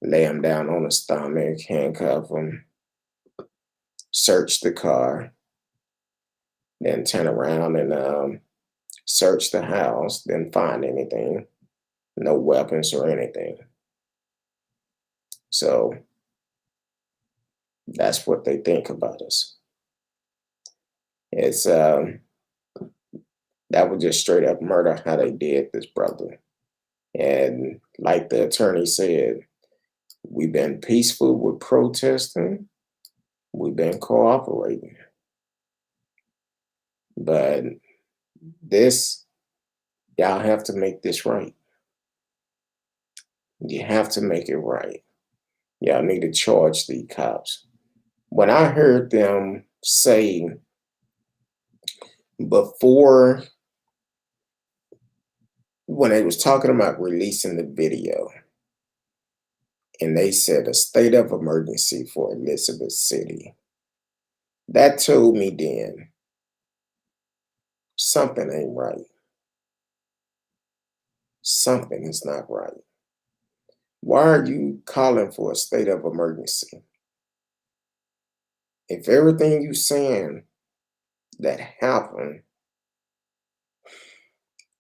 lay him down on his stomach, handcuff him, search the car, then turn around and search the house, didn't find anything, no weapons or anything. So that's what they think about us. It's that was just straight up murder how they did this brother. And like the attorney said, we've been peaceful with protesting, we've been cooperating. But this, y'all have to make this right. You have to make it right. Y'all need to charge the cops. When I heard them say before, when they was talking about releasing the video, and they said a state of emergency for Elizabeth City, that told me then something ain't right. Something is not right. Why are you calling for a state of emergency? If everything you saying that happened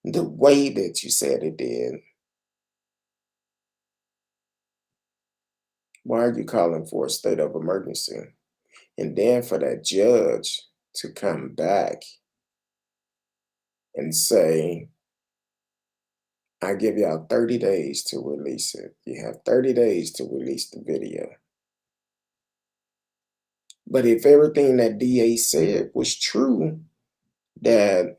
the way that you said it did, why are you calling for a state of emergency? And then for that judge to come back and say, I give y'all 30 days to release it. You have 30 days to release the video. But if everything that DA said was true, that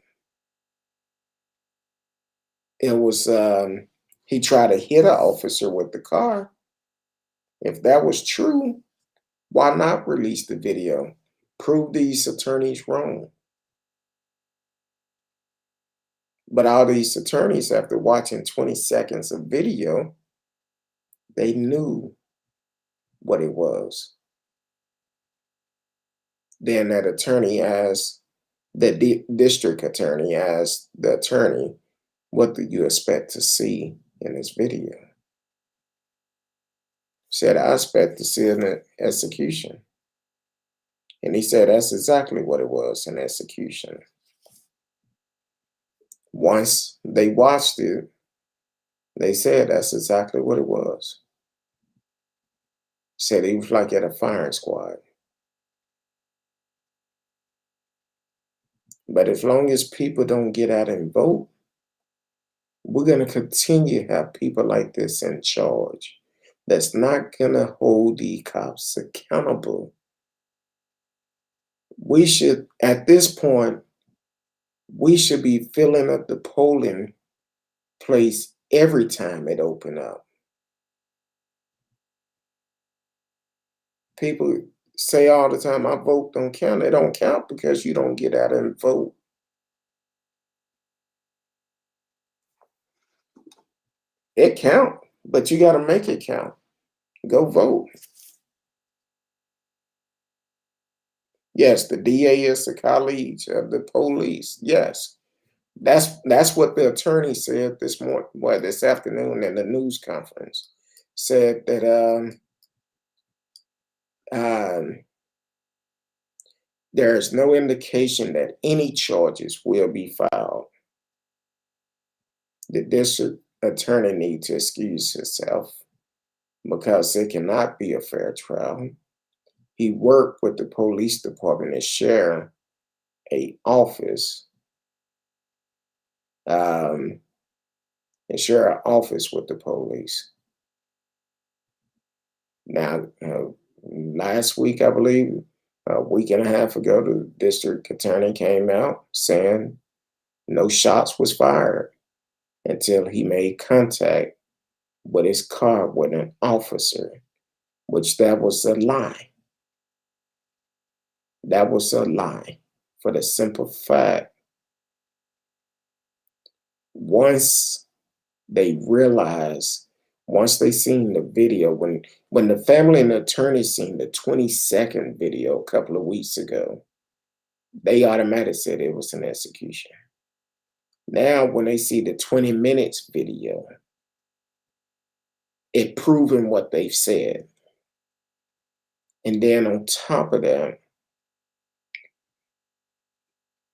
it was he tried to hit an officer with the car, if that was true, why not release the video? Prove these attorneys wrong. But all these attorneys, after watching 20 seconds of video, they knew what it was. Then that attorney asked, the district attorney asked the attorney, what do you expect to see in this video? Said, I expect to see an execution. And he said, that's exactly what it was, an execution. Once they watched it, they said that's exactly what it was. Said he was like at a firing squad. But as long as people don't get out and vote, we're going to continue to have people like this in charge that's not going to hold the cops accountable. We should, at this point, we should be filling up the polling place every time it open up. People say all the time, my vote don't count. It don't count because you don't get out and vote. It count, but you got to make it count. Go vote. Yes, the DA is a colleague of the police. Yes, that's what the attorney said this morning, well, this afternoon in the news conference. Said that there is no indication that any charges will be filed. The attorney need to excuse himself because it cannot be a fair trial. He worked with the police department and share a office, um, and share an office with the police. Now, last week, I believe, a week and a half ago, the district attorney came out saying no shots was fired until he made contact with his car with an officer, which that was a lie. That was a lie for the simple fact once they realized, once they seen the video, when the family and the attorney seen the 20-second video a couple of weeks ago, they automatically said it was an execution. Now, when they see the 20 minutes video, it proving what they've said. And then on top of that,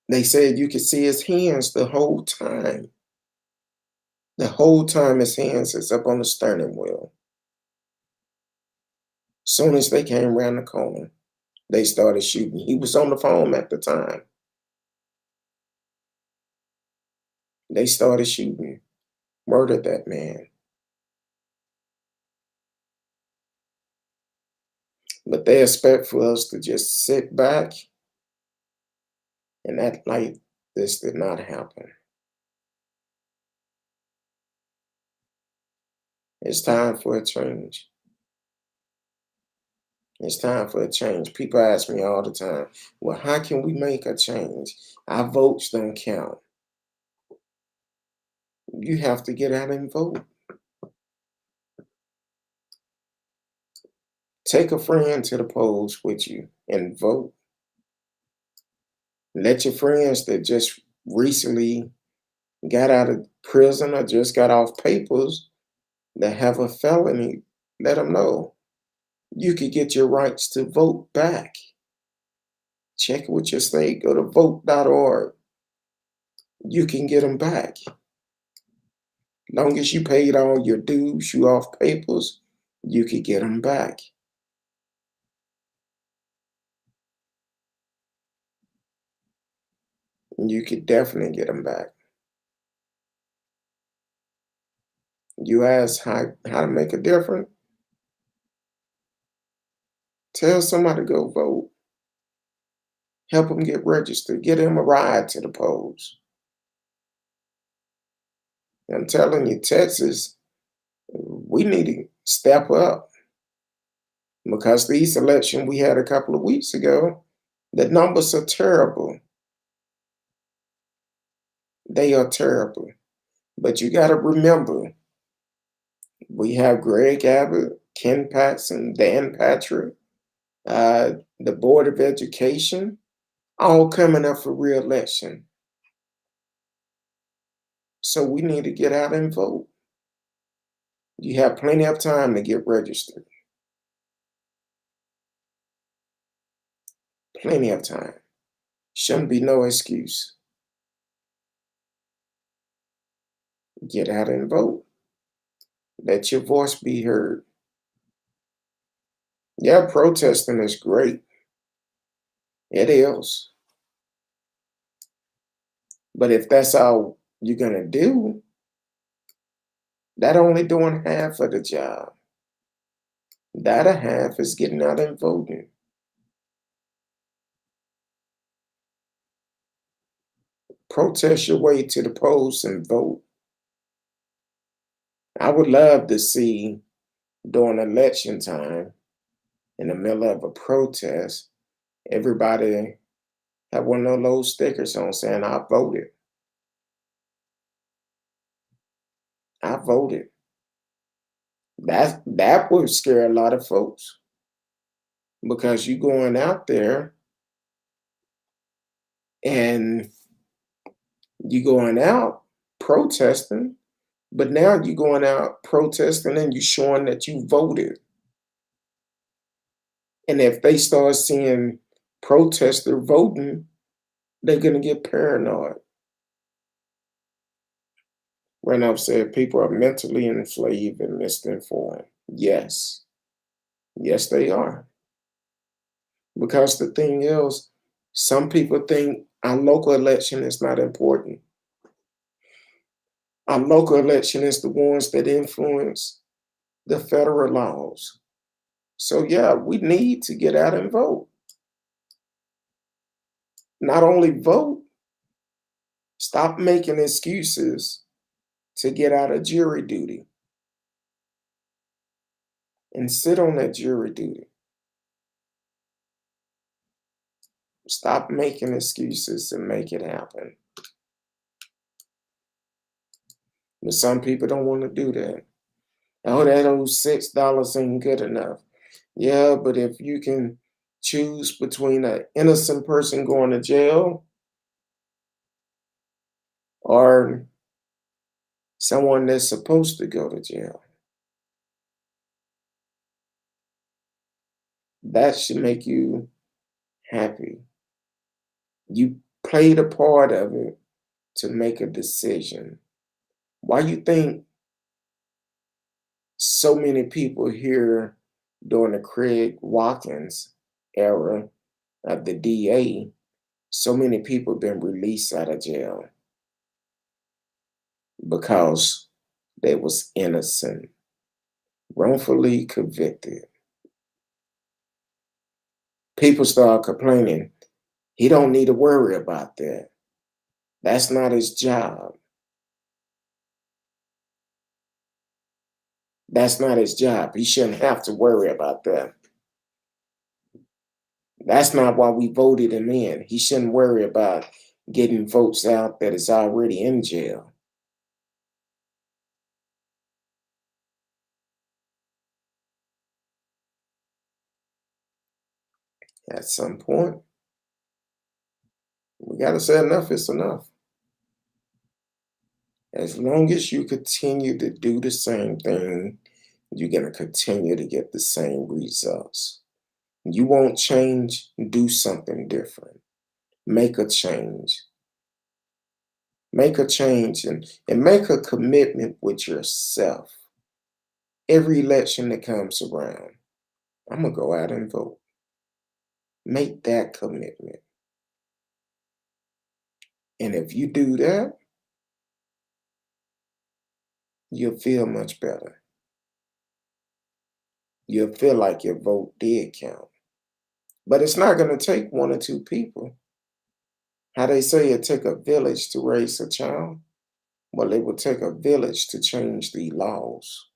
they said you could see his hands the whole time. The whole time his hands is up on the steering wheel. Soon as they came around the corner, they started shooting. He was on the phone at the time. They started shooting, murdered that man. But they expect for us to just sit back and act like this did not happen. It's time for a change. It's time for a change. People ask me all the time, well, how can we make a change? Our votes don't count. You have to get out and vote. Take a friend to the polls with you and vote. Let your friends that just recently got out of prison or just got off papers that have a felony, let them know you could get your rights to vote back. Check it with your state. Go to vote.org. You can get them back. Long as you paid all your dues, you off papers, you could get them back. You could definitely get them back. You ask how to make a difference? Tell somebody to go vote. Help them get registered. Get them a ride to the polls. I'm telling you, Texas, we need to step up because these elections we had a couple of weeks ago, the numbers are terrible. They are terrible. But you got to remember, we have Greg Abbott, Ken Paxton, Dan Patrick, the Board of Education, all coming up for re-election. So we need to get out and vote. You have plenty of time to get registered. Plenty of time. Shouldn't be no excuse. Get out and vote. Let your voice be heard. Yeah, protesting is great. It is. But if that's all you're going to do, that only doing half of the job. The other half is getting out and voting. Protest your way to the polls and vote. I would love to see during election time, in the middle of a protest, everybody have one of those stickers on saying, I voted. I voted. That would scare a lot of folks because you going out there and you going out protesting, but now you're going out protesting and you're showing that you voted. And if they start seeing protester voting, they're going to get paranoid. Randolph said people are mentally enslaved and misinformed. Yes. Yes, they are. Because the thing is, some people think our local election is not important. Our local election is the ones that influence the federal laws. So, yeah, we need to get out and vote. Not only vote, stop making excuses to get out of jury duty and sit on that jury duty. Stop making excuses and make it happen. But some people don't want to do that. Oh, that old $6 ain't good enough. Yeah, but if you can choose between an innocent person going to jail or someone that's supposed to go to jail, that should make you happy. You played a part of it to make a decision. Why you think so many people here during the Craig Watkins era of the DA, so many people been released out of jail because they was innocent, wrongfully convicted. People start complaining, he don't need to worry about that. That's not his job. That's not his job. He shouldn't have to worry about that. That's not why we voted him in. He shouldn't worry about getting folks out that is already in jail. At some point, we got to say enough is enough. As long as you continue to do the same thing, you're going to continue to get the same results. You won't change, do something different. Make a change. Make a change and make a commitment with yourself. Every election that comes around, I'm going to go out and vote. Make that commitment. And if you do that, you'll feel much better. You'll feel like your vote did count. But it's not going to take one or two people. How they say it take a village to raise a child. Well, it will take a village to change the laws.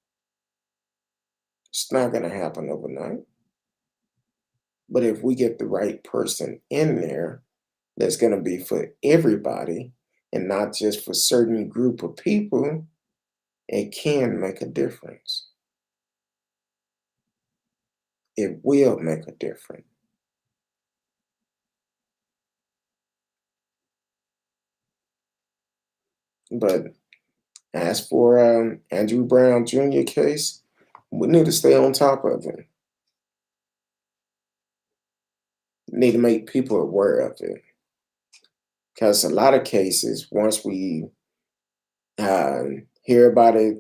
It's not going to happen overnight. But if we get the right person in there, that's going to be for everybody and not just for certain group of people, it can make a difference. It will make a difference. But as for Andrew Brown Jr. case, we need to stay on top of it. Need to make people aware of it. Because a lot of cases, once we hear about it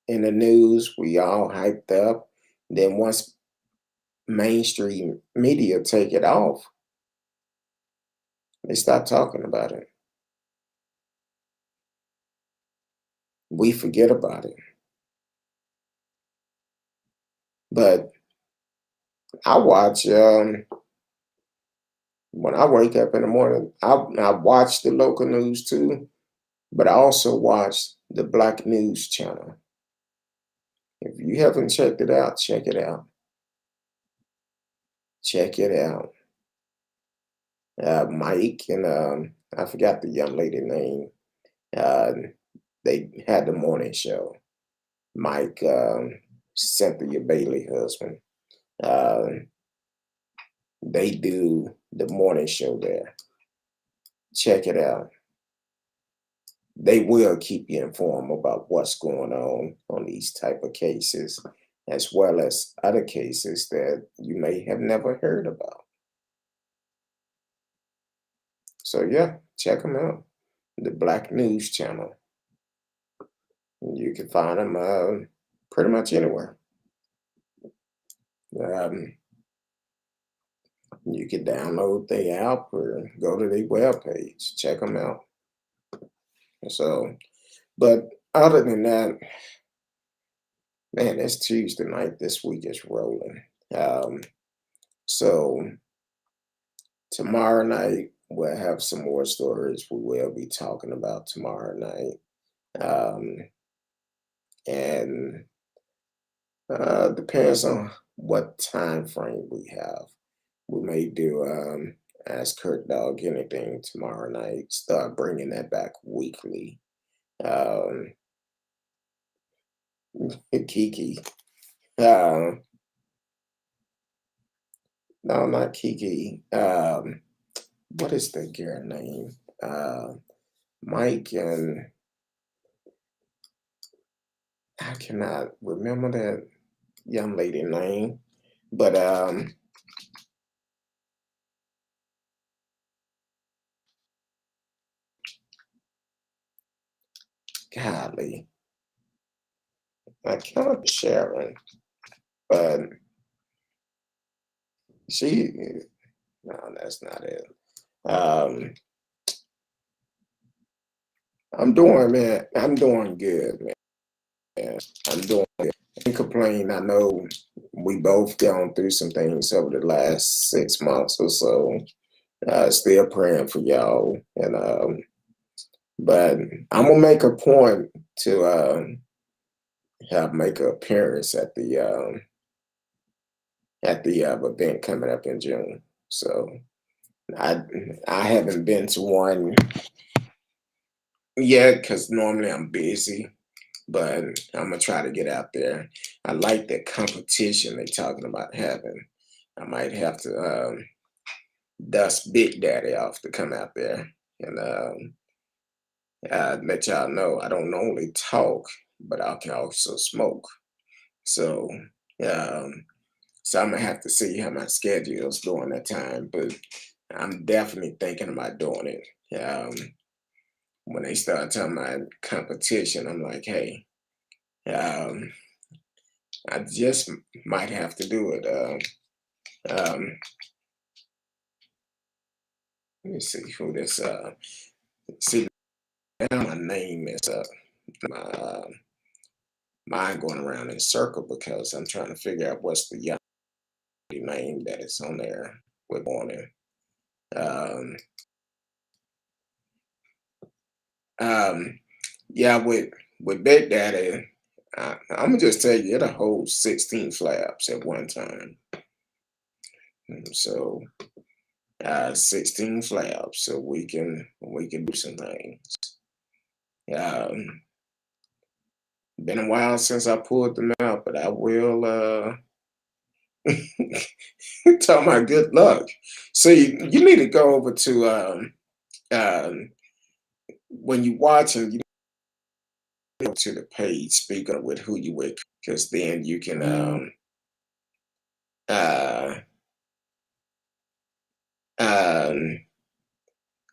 in the news, we all hyped up. Then once mainstream media take it off, they stop talking about it. We forget about it. But I watch when I wake up in the morning. I watch the local news too, but I also watch the Black News channel. If you haven't checked it out, check it out. Check it out. Mike and I forgot the young lady name. Uh, they had the morning show. Mike, Cynthia Bailey husband. Uh, they do the morning show there. Check it out. They will keep you informed about what's going on these type of cases, as well as other cases that you may have never heard about. So yeah, check them out. The Black News channel. You can find them pretty much anywhere. Um, you can download the app or go to the web page, check them out. So, but other than that, man, it's Tuesday night. This week is rolling. Um, so tomorrow night we'll have some more stories we will be talking about tomorrow night. Um, and depends on what time frame we have. We may do Ask Kurt Dog Anything tomorrow night. Start bringing that back weekly. Um, Kiki. Uh, no, not Kiki. What is the girl name? Mike and I cannot remember that young lady name, but golly, I cannot Sharon, but she no, that's not it. Um, I'm doing, man. I'm doing good, man. I'm doing good. I can't complain. I know we both gone through some things over the last 6 months or so. Still praying for y'all, and but I'm gonna make a point to have make an appearance at the event coming up in June. So I I haven't been to one yet because normally I'm busy, but I'm gonna try to get out there. I like the competition they're talking about having. I might have to dust Big Daddy off to come out there and let y'all know I don't normally talk, but I can also smoke. So um, so I'm gonna have to see how my schedule is during that time, but I'm definitely thinking about doing it. When they start talking about competition, I'm like, hey, um, I just might have to do it. Let me see who this. See now my name is my mind going around in circle because I'm trying to figure out what's the young name that is on there with morning. Um, um, yeah, with Big Daddy, I'm gonna just tell you it'll hold 16 flaps at one time. So 16 flaps, so we can do some things. Um, been a while since I pulled them out, but I will tell my good luck. So you need to go over to um, when you watching, you go to the page, speak up with who you with, because then you can uh, um,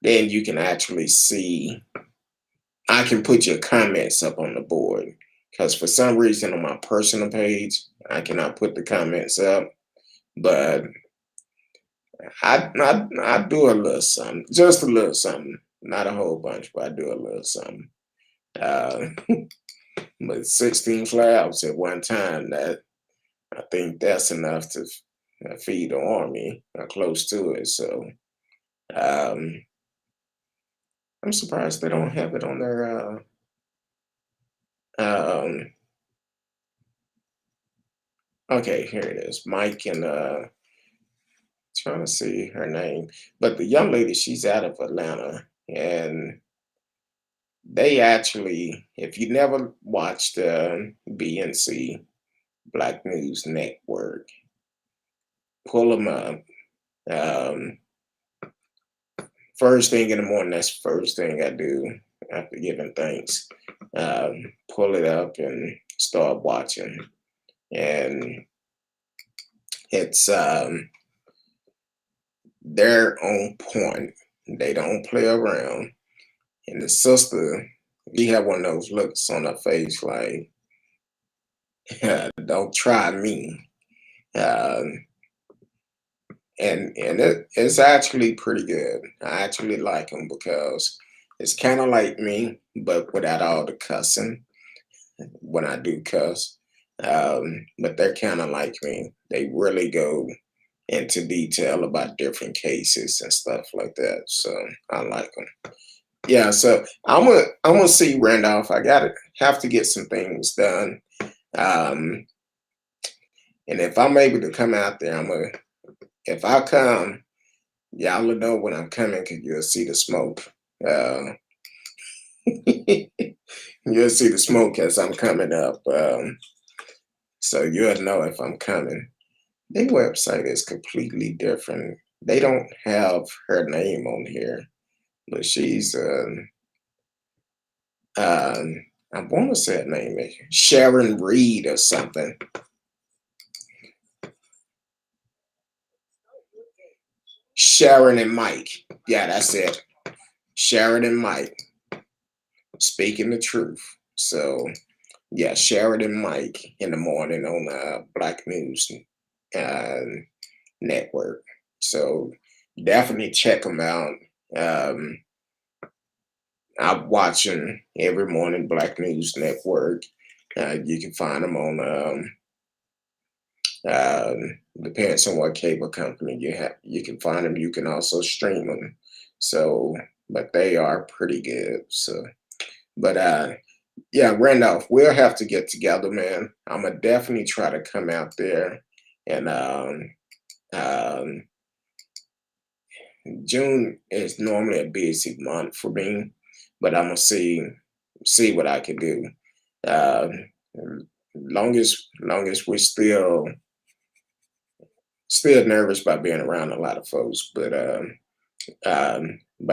then you can actually see. I can put your comments up on the board because for some reason on my personal page I cannot put the comments up, but I do a little something, just a little something, not a whole bunch, but I do a little something. Uh, but 16 flaps at one time, that I think that's enough to feed the army or close to it. So um, I'm surprised they don't have it on their. Um, okay, here it is. Mike and trying to see her name, but the young lady, she's out of Atlanta, and they actually, if you never watched BNC Black News Network, pull them up. Um, First thing in the morning, that's the first thing I do after giving thanks. Pull it up and start watching, and it's they're on point. They don't play around. And the sister, She had one of those looks on her face like, don't try me. Um, and it's actually pretty good. I actually like them because it's kind of like me, but without all the cussing when I do cuss. But they're kind of like me. They really go into detail about different cases and stuff like that. So I like them. Yeah. So I'm gonna see Randolph. I gotta have to get some things done. Um, and if I'm able to come out there, I'm gonna. If I come, y'all will know when I'm coming because you'll see the smoke. Uh, you'll see the smoke as I'm coming up. So you'll know if I'm coming. Their website is completely different. They don't have her name on here, but she's I want to say her name is Sharon Reed or something. Sharon and Mike. Yeah, that's it. Sharon and Mike speaking the truth. So yeah, Sharon and Mike in the morning on Black News uh, Network. So definitely check them out. Um, I'm watching every morning Black News Network. You can find them on depends on what cable company you have. You can find them. You can also stream them. So, but they are pretty good. So, but yeah, Randolph, we'll have to get together, man. I'm gonna definitely try to come out there, and um, June is normally a busy month for me, but I'm gonna see what I can do. Um, longest we're still nervous about being around a lot of folks, but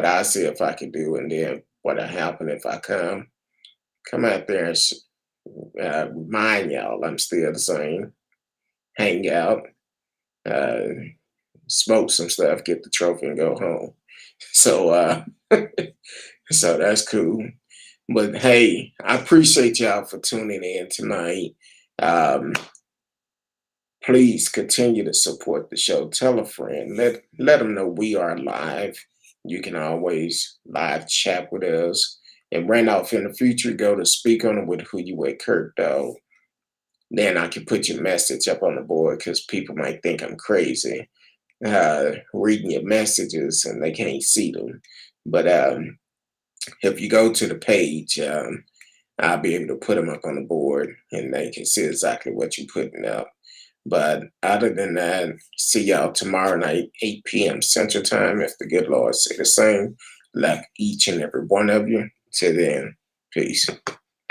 I see if I can do, and then what'll happen if I come out there and remind y'all I'm still the same. Hang out, uh, smoke some stuff, get the trophy, and go home. So so that's cool. But hey, I appreciate y'all for tuning in tonight. Um, please continue to support the show. Tell a friend. Let them know we are live. You can always live chat with us. And Randolph, in the future, go to speak on it with who you with Kurt though. Then I can put your message up on the board because people might think I'm crazy reading your messages and they can't see them. But if you go to the page, I'll be able to put them up on the board and they can see exactly what you're putting up. But other than that, see y'all tomorrow night, 8 p.m. Central Time. If the good Lord say the same, love each and every one of you. Till then, peace.